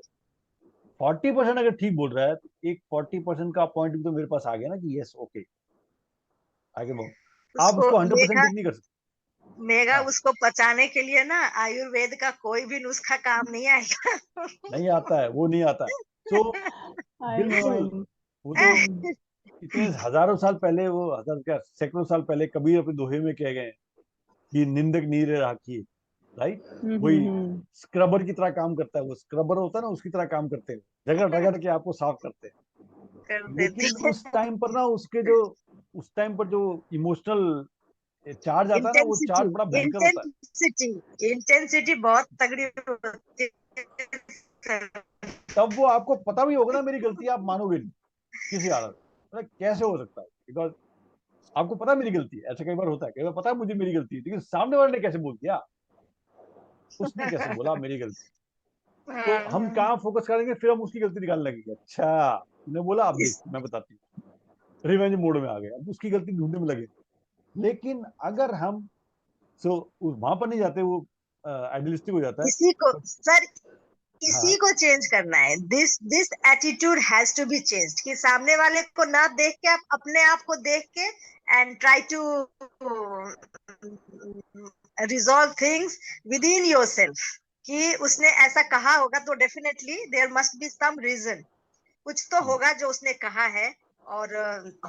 40% अगर ठीक बोल रहा है, तो एक 40% का पॉइंट भी तो मेरे पास आ गया ना कि यस ओके, आगे बढ़ो। आप उसको उसको 100% मेगा ठीक नहीं कर सकते। मेगा हाँ, उसको पचाने के लिए ना आयुर्वेद का कोई भी नुस्खा काम नहीं आएगा। नहीं आता है, वो नहीं आता है। तो आई नो, बिल्कुल, आई नो। वो तो इतने हजारों साल पहले, वो हजार क्या सैकड़ों साल पहले कबीर अपने दोहे में कह गए कि निंदक नीरे राखिए, राइट। वही स्क्रबर की तरह काम करता है, वो स्क्रबर होता है ना, उसकी तरह काम करते हैं, रगड़ रगड़ के आपको साफ करते हैं। कर देते लेकिन उस टाइम पर ना, उस टाइम पर जो इमोशनल चार्ज आता है ना, वो इंटेंसिटी चार्ज बड़ा भयंकर होता है। इंटेंसिटी इंटेंसिटी बहुत तगड़ी होती है। तब वो आपको पता भी होगा ना मेरी गलती, आप मानोगे नहीं किसी हालत में। मतलब कैसे हो सकता है, बिकॉज आपको पता है मेरी गलती है, ऐसा कई बार होता है, कई बार पता है मुझे मेरी गलती है, लेकिन सामने वाले ने कैसे बोल दिया, उसने कैसे बोला मेरी गलती। तो हम कहाँ फोकस करेंगे, फिर हम उसकी गलती निकालने लगेंगे। अच्छा, तूने बोला, अब देख इस मैं बताती हूँ, रिवेंज मोड में आ गए, अब उसकी गलती ढूंढने में लगे। लेकिन अगर हम वहां पर नहीं जाते, वो आइडियलिस्टिक हो जाता है। इसी को बट सर, इसी हाँ, को चेंज करना है। This this attitude has to be changed कि सामने वाले को ना देख के आप अपने आप को देख के and try to resolve things within yourself कि उसने ऐसा कहा होगा तो definitely there must be some reason, कुछ तो होगा जो उसने कहा है। और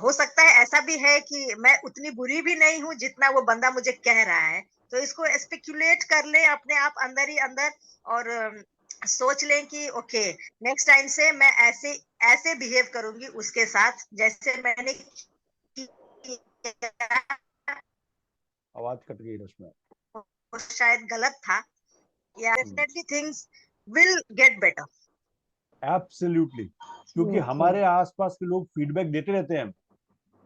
हो सकता है ऐसा भी है कि मैं उतनी बुरी भी नहीं हूँ जितना वो बंदा मुझे कह रहा है, तो इसको स्पेक्युलेट कर ले अपने आप अंदर ही अंदर, और सोच लें कि ओके, नेक्स्ट टाइम से मैं ऐसे ऐसे बिहेव करूंगी उसके साथ जैसे मैंने किया, आवाज कट गई रश्मि। वो शायद गलत था। या definitely things will get better. Absolutely, क्योंकि हमारे आसपास के लोग फीडबैक देते रहते हैं,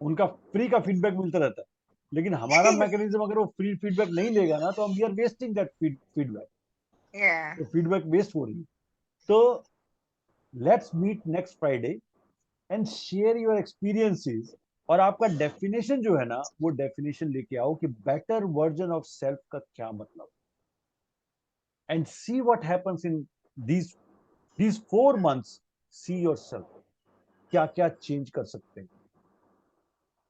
उनका फ्री का फीडबैक मिलता रहता है। लेकिन हमारा मैकेनिज्म अगर वो फ्री फीडबैक नहीं लेगा ना, तो हम we are wasting that feedback, या तो फीडबैक वेस्ट हो रही है। तो let's meet next Friday and share your experiences और आपका डेफिनेशन जो है ना, वो डेफिनेशन लेके आओ कि बेटर वर्जन ऑफ सेल्फ का क्या मतलब, and see what happens in these 4 months. See yourself, क्या क्या चेंज कर सकते हैं।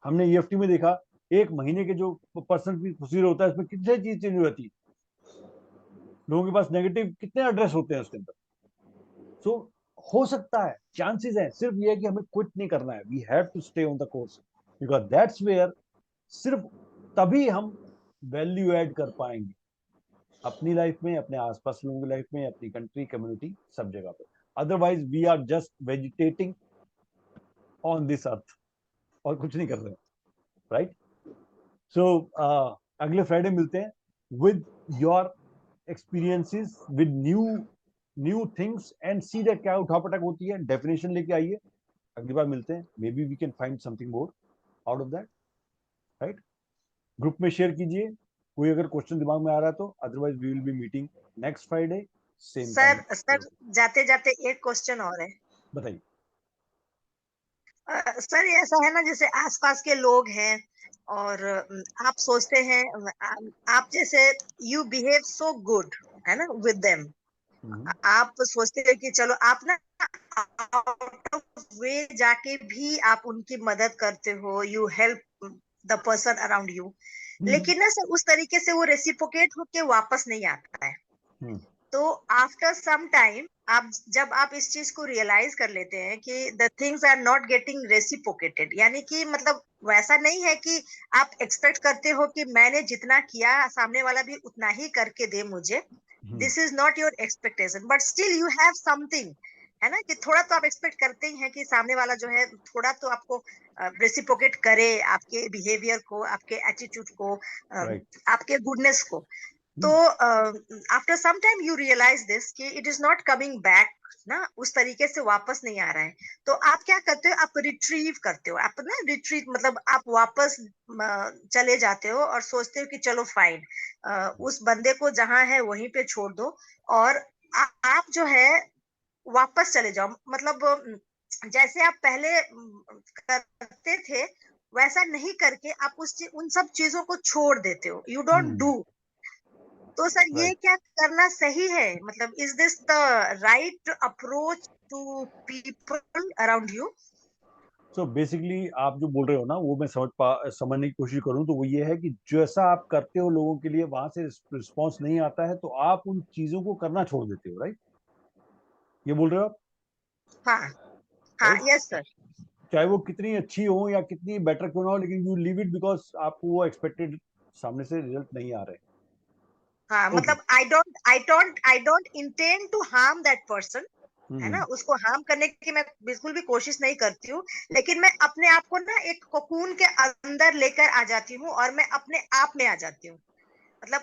हमने ईएफटी में देखा, एक महीने के जो पर्सन की प्रोसीजर होता है उसमें कितनी चीज चेंज हो जाती है, लोगों के पास नेगेटिव कितने एड्रेस होते हैं उसके अंदर। सो हो सकता है, चांसेस है, सिर्फ ये है कि हमें क्विट नहीं करना है, we have to stay on the course, because that's where सिर्फ तभी हम वैल्यू ऐड कर पाएंगे अपनी लाइफ में, अपने आसपास लोगों की लाइफ में, अपनी कंट्री, कम्युनिटी, सब जगह पे। Otherwise we are just vegetating on this earth और कुछ नहीं कर रहे, राइट? सो अगले फ्राइडे मिलते हैं with your experiences, with new things, and see that क्या उठापटक होती है, डेफिनेशन लेके आइए। अगली बार मिलते हैं, maybe we can find something more out of that, right? Group में शेयर कीजिए कोई अगर क्वेश्चन दिमाग में आ रहा है तो, otherwise we will be meeting next Friday same time. Sir जाते जाते एक क्वेश्चन और है। बताइए। सर ऐसा है ना, जैसे आसपास के लोग हैं और आप सोचते हैं आप जैसे यू बिहेव सो गुड है ना विद देम, आप सोचते हैं कि चलो आप ना आउट ऑफ वे जाके भी आप उनकी मदद करते हो, you help the person around you, लेकिन ना सर उस तरीके से वो रेसिप्रोकेट होके वापस नहीं आता है। तो आफ्टर सम टाइम जब आप इस चीज को रियलाइज कर लेते हैं कि the things are not getting reciprocated, यानी कि मतलब वैसा नहीं है कि आप एक्सपेक्ट करते हो कि मैंने जितना किया सामने वाला भी उतना ही करके दे मुझे, this is not your expectation, but still you have something, है ना, कि थोड़ा तो आप एक्सपेक्ट करते ही हैं कि सामने वाला जो है थोड़ा तो आपको रेसिप्रोकेट करे, आपके बिहेवियर को, आपके एटीट्यूड को, आपके गुडनेस को। तो after some time you realize this कि it is not coming back ना, उस तरीके से वापस नहीं आ रहा है, तो आप क्या करते हो, आप रिट्रीव करते हो, आप ना रिट्रीट मतलब आप वापस चले जाते हो और सोचते हो कि चलो फाइन, उस बंदे को जहां है वहीं पे छोड़ दो, और आप जो है वापस चले जाओ, मतलब जैसे आप पहले करते थे वैसा नहीं करके आप उन सब चीजों को छोड़ देते हो, यू डोंट डू। तो सर ये क्या करना सही है, मतलब is this the right approach to people around you? So basically आप जो बोल रहे हो ना, वो मैं समझने की कोशिश करूं तो वो ये है कि जैसा आप करते हो लोगों के लिए, वहां से रिस्पॉन्स नहीं आता है तो आप उन चीजों को करना छोड़ देते हो, राइट? ये बोल रहे हो आप? हाँ हाँ, यस सर। चाहे वो कितनी अच्छी हो या कितनी बेटर क्यों ना हो, लेकिन यू लीव इट बिकॉज आपको वो एक्सपेक्टेड सामने से रिजल्ट नहीं आ रहे। हाँ मतलब I don't intend to harm that person, है ना, उसको हार्म करने की मैं बिल्कुल भी कोशिश नहीं करती हूँ, लेकिन मैं अपने आप को ना एक कोकून के अंदर लेकर आ जाती हूँ और मैं अपने आप में आ जाती हूँ, मतलब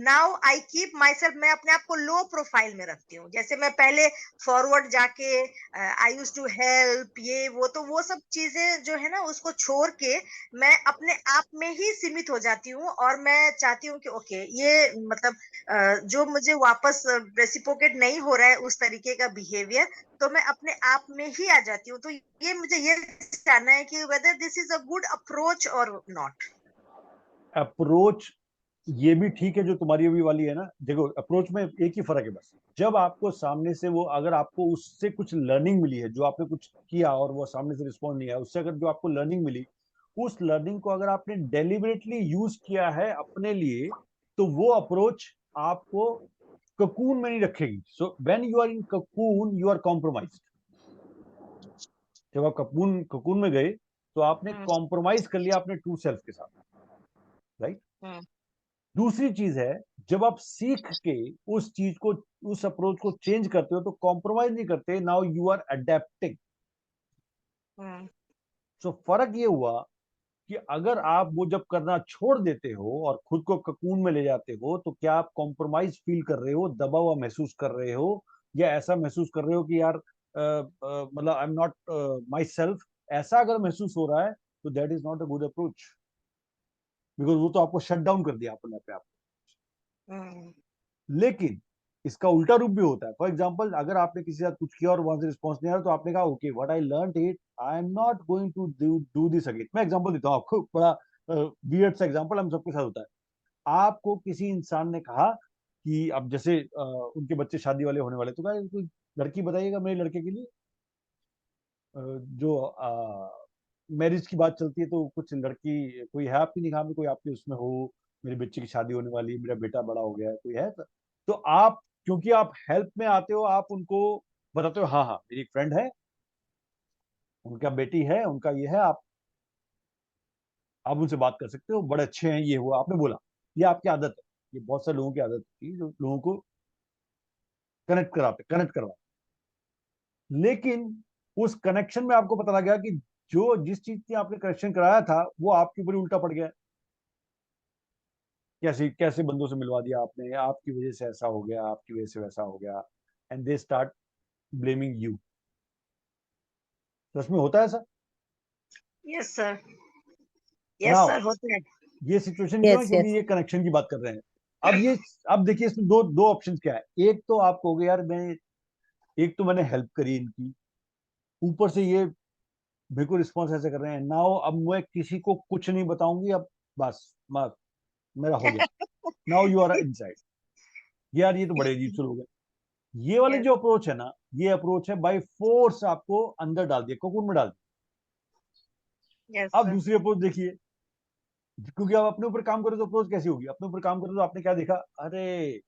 now I keep my self, मैं अपने आप को लो प्रोफाइल में रखती हूँ। जैसे मैं पहले फॉरवर्ड जाके आई यूज टू हेल्प ये वो, तो वो सब चीजें जो है ना उसको छोड़ के मैं अपने आप में ही सीमित हो जाती हूँ, और मैं चाहती हूँ कि ओके ये मतलब जो मुझे वापस रेसिप्रोकेट नहीं हो रहा है उस तरीके का बिहेवियर, तो मैं अपने आप में ही आ जाती हूँ। तो ये मुझे ये जानना है कि whether this is a good approach और नॉट। अप्रोच ये भी ठीक है जो तुम्हारी अभी वाली है ना। देखो अप्रोच में एक ही फर्क है बस, जब आपको सामने से वो, अगर आपको उससे कुछ लर्निंग मिली है, जो आपने कुछ किया और वो सामने से रिस्पॉन्ड नहीं आया, उससे अगर जो आपको लर्निंग मिली, उस लर्निंग को अगर आपने डेलिबरेटली यूज किया है अपने लिए, तो वो अप्रोच आपको ककून में नहीं रखेगी। So when you are in cocoon you are compromised. जब आप ककून में गए तो आपने कॉम्प्रोमाइज कर लिया अपने ट्रू सेल्फ के साथ, राइट? दूसरी चीज है, जब आप सीख के उस चीज को, उस अप्रोच को चेंज करते हो तो कॉम्प्रोमाइज नहीं करते, नाउ यू आर अडेप्टिंग। सो फर्क ये हुआ कि अगर आप वो जब करना छोड़ देते हो और खुद को ककून में ले जाते हो, तो क्या आप कॉम्प्रोमाइज फील कर रहे हो, दबा हुआ महसूस कर रहे हो, या ऐसा महसूस कर रहे हो कि यार मतलब आई एम नॉट माई सेल्फ, ऐसा अगर महसूस हो रहा है तो that is not a good approach, because वो तो आपको शट डाउन कर दिया अपने आप। लेकिन इसका उल्टा रूप भी होता है। फॉर एग्जाम्पल, अगर आपने किसी के साथ कुछ किया और वहां से रिस्पॉन्स नहीं आ रहा, तो आपने कहा okay what I learned it, I am not going to do this again. मैं एग्जांपल देता हूँ आपको, बड़ा वियर्ड सा एग्जांपल, हम सबके साथ होता है। आपको किसी इंसान ने कहा कि अब जैसे उनके बच्चे शादी वाले होने वाले, तो कहा कोई लड़की बताइएगा मेरे लड़के के लिए। जो मैरिज की बात चलती है, तो कुछ लड़की कोई है आपकी निगाह में, कोई आपके उसमें हो, मेरे बच्चे की शादी होने वाली है, मेरा बेटा बड़ा हो गया है, कोई है? तो आप, क्योंकि आप हेल्प में आते हो, आप उनको बताते हो हाँ हाँ मेरी एक फ्रेंड है, उनका बेटी है, उनका ये है, आप उनसे बात कर सकते हो, बड़े अच्छे हैं, ये हुआ आपने बोला। ये आपकी आदत है, ये बहुत सारे लोगों की आदत होती है जो लोगों को कनेक्ट करवाते। लेकिन उस कनेक्शन में आपको पता लग गया कि जो जिस चीज की आपने कनेक्शन कराया था, वो आपके ऊपर ही उल्टा पड़ गया। कैसे कैसे बंदों से मिलवा दिया आपने, आपकी वजह से ऐसा हो गया, आपकी वजह से वैसा हो गया, and they start blaming you. सच में होता है ऐसा? Yes sir, yes now sir, होता है। ये सिचुएशन क्यों है? Yes, क्योंकि yes. ये कनेक्शन की बात कर रहे हैं। अब देखिए इसमें दो दो ऑप्शंस क्या है। एक तो आप कहोगे यार एक तो मैंने हेल्प करी इनकी, ऊपर से ये मेरे को रिस्पॉन्स ऐसे कर रहे हैं, नाउ अब मैं किसी को कुछ नहीं बताऊंगी, अब बस मेरा हो गया, नाउ यू आर इनसाइड। यार ये तो बड़े अजीब से लोग हैं। ये वाले यस, जो अप्रोच है ना, ये अप्रोच है बाय फोर्स आपको अंदर डाल दिया, कोकून में डाल दिया। यस अब सर, दूसरी अप्रोच देखिए, क्योंकि आप अपने ऊपर काम करो तो अप्रोच कैसी होगी? अपने ऊपर काम करो तो आपने क्या देखा, अरे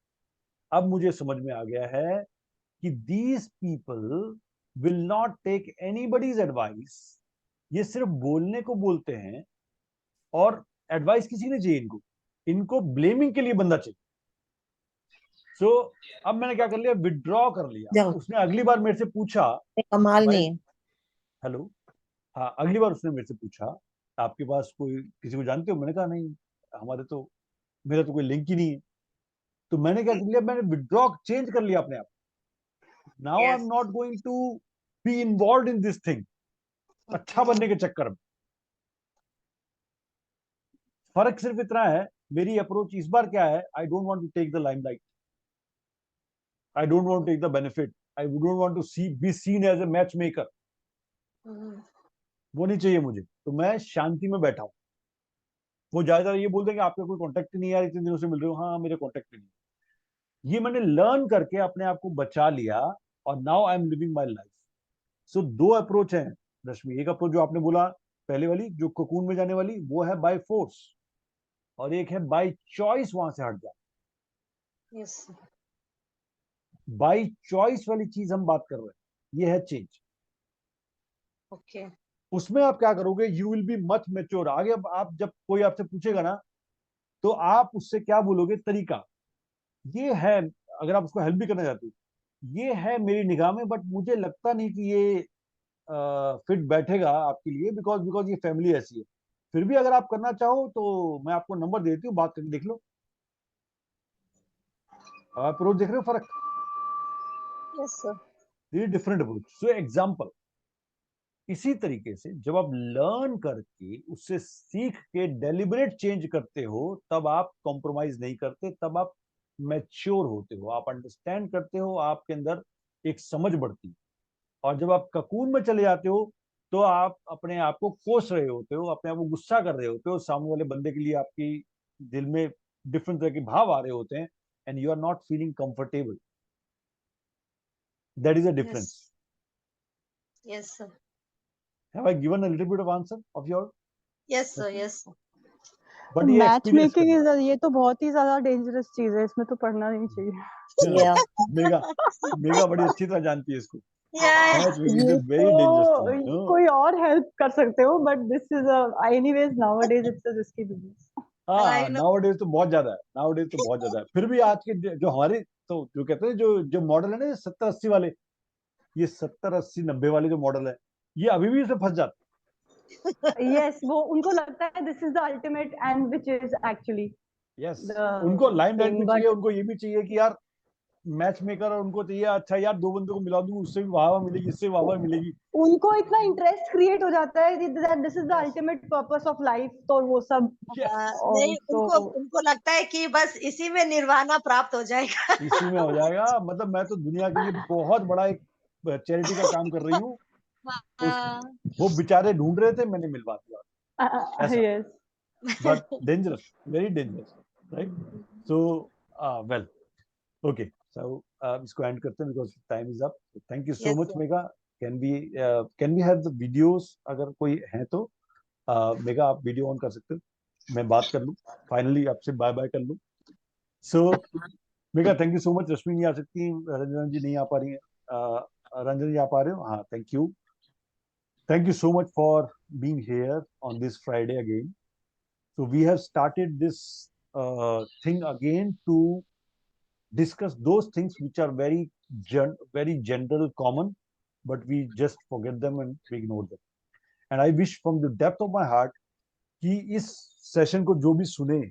अब मुझे समझ में आ गया है कि these people will not take anybody's advice. ये सिर्फ बोलने को बोलते हैं, और एडवाइस किसी ने चाहिए इनको, इनको ब्लेमिंग के लिए बंदा चाहिए। सो अब मैंने क्या कर लिया, विड्रॉ कर लिया। जाओ, उसने अगली बार मेरे से पूछा, कमाल भाई नहीं है। हेलो, हाँ अगली बार उसने मेरे से पूछा आपके पास कोई किसी को जानते हो? मैंने कहा नहीं, हमारे तो मेरा तो कोई लिंक ही नहीं है। तो मैंने क्या कर लिया, मैंने विड्रॉ चेंज कर लिया अपने आप। Now I am yes, not going to be involve in this thing, अच्छा बनने के चक्कर में। फर्क सिर्फ इतना है, मेरी अप्रोच इस बार क्या है, I don't want to take the limelight, I don't want to take the benefit, I don't want to be seen as a matchmaker. वो नहीं चाहिए मुझे, तो मैं शांति में बैठा हूं। वो ज्यादा ये बोल देंगे आपका कोई कॉन्टेक्ट नहीं है यार, इतने दिनों से मिल रहे हो, हाँ मेरे कॉन्टेक्ट नहीं। ये मैंने लर्न करके अपने आप को बचा लिया, और now I am living my life. So दो अप्रोच है रश्मि। एक अप्रोच जो आपने बोला पहले वाली, जो कोकून में जाने वाली, वो है बाय फोर्स, और एक है बाय चॉइस वहां से हट जाए। यस, बाय चॉइस वाली चीज हम बात कर रहे हैं, ये है चेंज। ओके, उसमें आप क्या करोगे, you will be much mature. आगे अब आप जब कोई आपसे पूछेगा ना, तो आप उससे क्या बोलोगे, तरीका ये है। अगर आप उसको हेल्प भी करना चाहते हो, ये है मेरी निगाह में, बट मुझे लगता नहीं कि ये फिट बैठेगा आपके लिए, बिकॉज बिकॉज ये फैमिली ऐसी है। फिर भी अगर आप करना चाहो तो मैं आपको नंबर देती हूँ, बात करके देख लो। आप अप्रोच देख रहे हो फर्क? यस सर, ये डिफरेंट अप्रोच। सो एग्जाम्पल, इसी तरीके से जब आप लर्न करके उससे सीख के डेलिबरेट चेंज करते हो, तब आप कॉम्प्रोमाइज नहीं करते, तब आप मैच्योर होते हो, आप अंडरस्टैंड करते हो, आपके अंदर एक समझ बढ़ती है। और जब आप ककून में चले जाते हो, तो आप अपने आप को कोस रहे होते हो, अपने आप को गुस्सा कर रहे होते हो, सामने वाले बंदे के लिए आपकी दिल में डिफरेंट तरह के भाव आ रहे होते हैं, and you are not feeling comfortable. That is a yes, difference. Yes sir, have I given a little bit of answer of your? Yes sir, yes sir, but ये मैच एक्सपीरियंस मेकिंग करना is, ये तो बहुत ही ज्यादा dangerous चीज है, इसमें तो पढ़ना नहीं चाहिए। Yeah. मेगा मेगा बड़ी अच्छी तरह जानती है इसको। yeah, मैच मेकिंग इज ये अ वेरी डेंजरस तो थिंग। कोई और हेल्प कर सकते हो, but this is anyways nowadays it's a risky business. I हाँ know, नाउअडेज तो बहुत ज्यादा है, नाउअडेज तो बहुत ज्यादा है। फिर भी आज के जो हमारे, तो जो कहते हैं जो जो मॉडल है ना 70-80 वाले, ये 70-80-90 वाले जो मॉडल है, ये अभी भी इसमें फंस जाते यस, वो उनको लगता है this is the ultimate and which is actually हैं। यस, द उनको लाइमलाइट थिंग, भी चाहिए, बट उनको ये भी चाहिए कि यार मैच मेकर और उनको चाहिए अच्छा यार 2 बंदों को मिला दूं, उससे भी वाह मिलेगी, इससे वाह मिलेगी। उनको इतना इंटरेस्ट क्रिएट हो जाता है that this is the ultimate purpose of life, तो वो सब और नहीं, तो उनको लगता है कि बस इसी में निर्वाणा प्राप्त हो जाएगा। इसी में हो जाएगा, मतलब मैं तो दुनिया के लिए बहुत बड़ा एक चैरिटी का काम कर रही हूँ। हाँ, वो बेचारे ढूंढ रहे थे, मैंने मिलवा दिया। ऐसा। yes. But dangerous, very dangerous, right? So, well, okay. So, इसको end करते हैं because time is up. Thank you so Yes, much, sir. Megha. Can we have the videos? अगर कोई है तो मेगा आप वीडियो ऑन कर सकते हो, मैं बात कर लूँ, फाइनली आपसे बाय बाय कर लूँ। So mega thank you so much. Rashmi नहीं आ सकती, रंजना जी नहीं आ पा रही है, रंजना जी आ पा रहे हो? हाँ, thank you so much for being here on this Friday again. So we have started this thing again to discuss those things which are very general, common, but we just forget them and we ignore them. And I wish from the depth of my heart कि इस session को जो भी सुने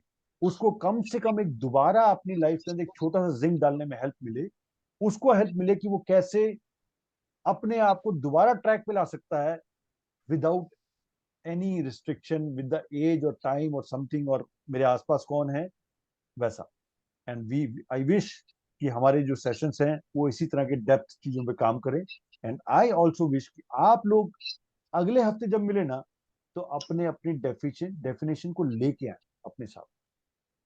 उसको कम से कम एक दोबारा अपनी लाइफ के अंदर एक छोटा सा जिंक डालने में हेल्प मिले, उसको हेल्प मिले कि वो कैसे अपने आप को दोबारा ट्रैक पे ला सकता है without any restriction, with the age और टाइम और समथिंग और मेरे आसपास कौन है वैसा। एंड आई विश कि हमारे जो सेशंस हैं वो इसी तरह के डेप्थ चीजों पे काम करें। एंड आई ऑल्सो विश कि आप लोग अगले हफ्ते जब मिले ना तो अपने अपनी डेफिनेशन को लेके आए अपने साथ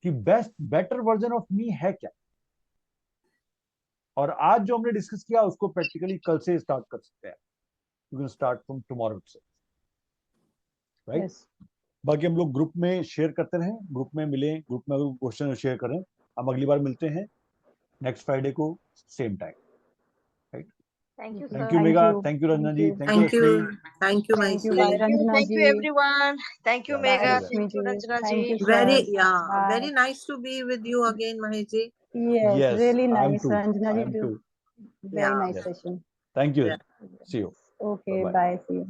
कि बेटर वर्जन ऑफ मी है क्या। और आज जो हमने डिस्कस किया उसको प्रैक्टिकली कल से स्टार्ट कर सकते हैं, you can start from tomorrow itself, right? Yes. बाकी हम लोग ग्रुप में शेयर करते रहें, ग्रुप में मिलें, ग्रुप में अगर क्वेश्चन शेयर करें। हम अगली बार मिलते हैं नेक्स्ट फ्राइडे को same time, right? Thank you, thank sir. You Thank Megha, you. Thank you Ranjana Thank ji, you. Thank you Thank Rashmi. you. Thank you, Thank you. Maheshwari. Bye, Thank you, Ranjana thank you, ji. everyone. Thank you, Yeah, Megha. bye, Bye, bye. Thank Rashmi you, ji. Ranjana Thank ji. you, Very, sir. yeah, Bye. very nice to be with you again, Maheshji. Yes, Yes, really I'm nice, too. Ranjana ji I'm too. too. Very Yeah. nice Yes. session. Thank you. Yeah. See you. Okay, Bye-bye. bye. See you.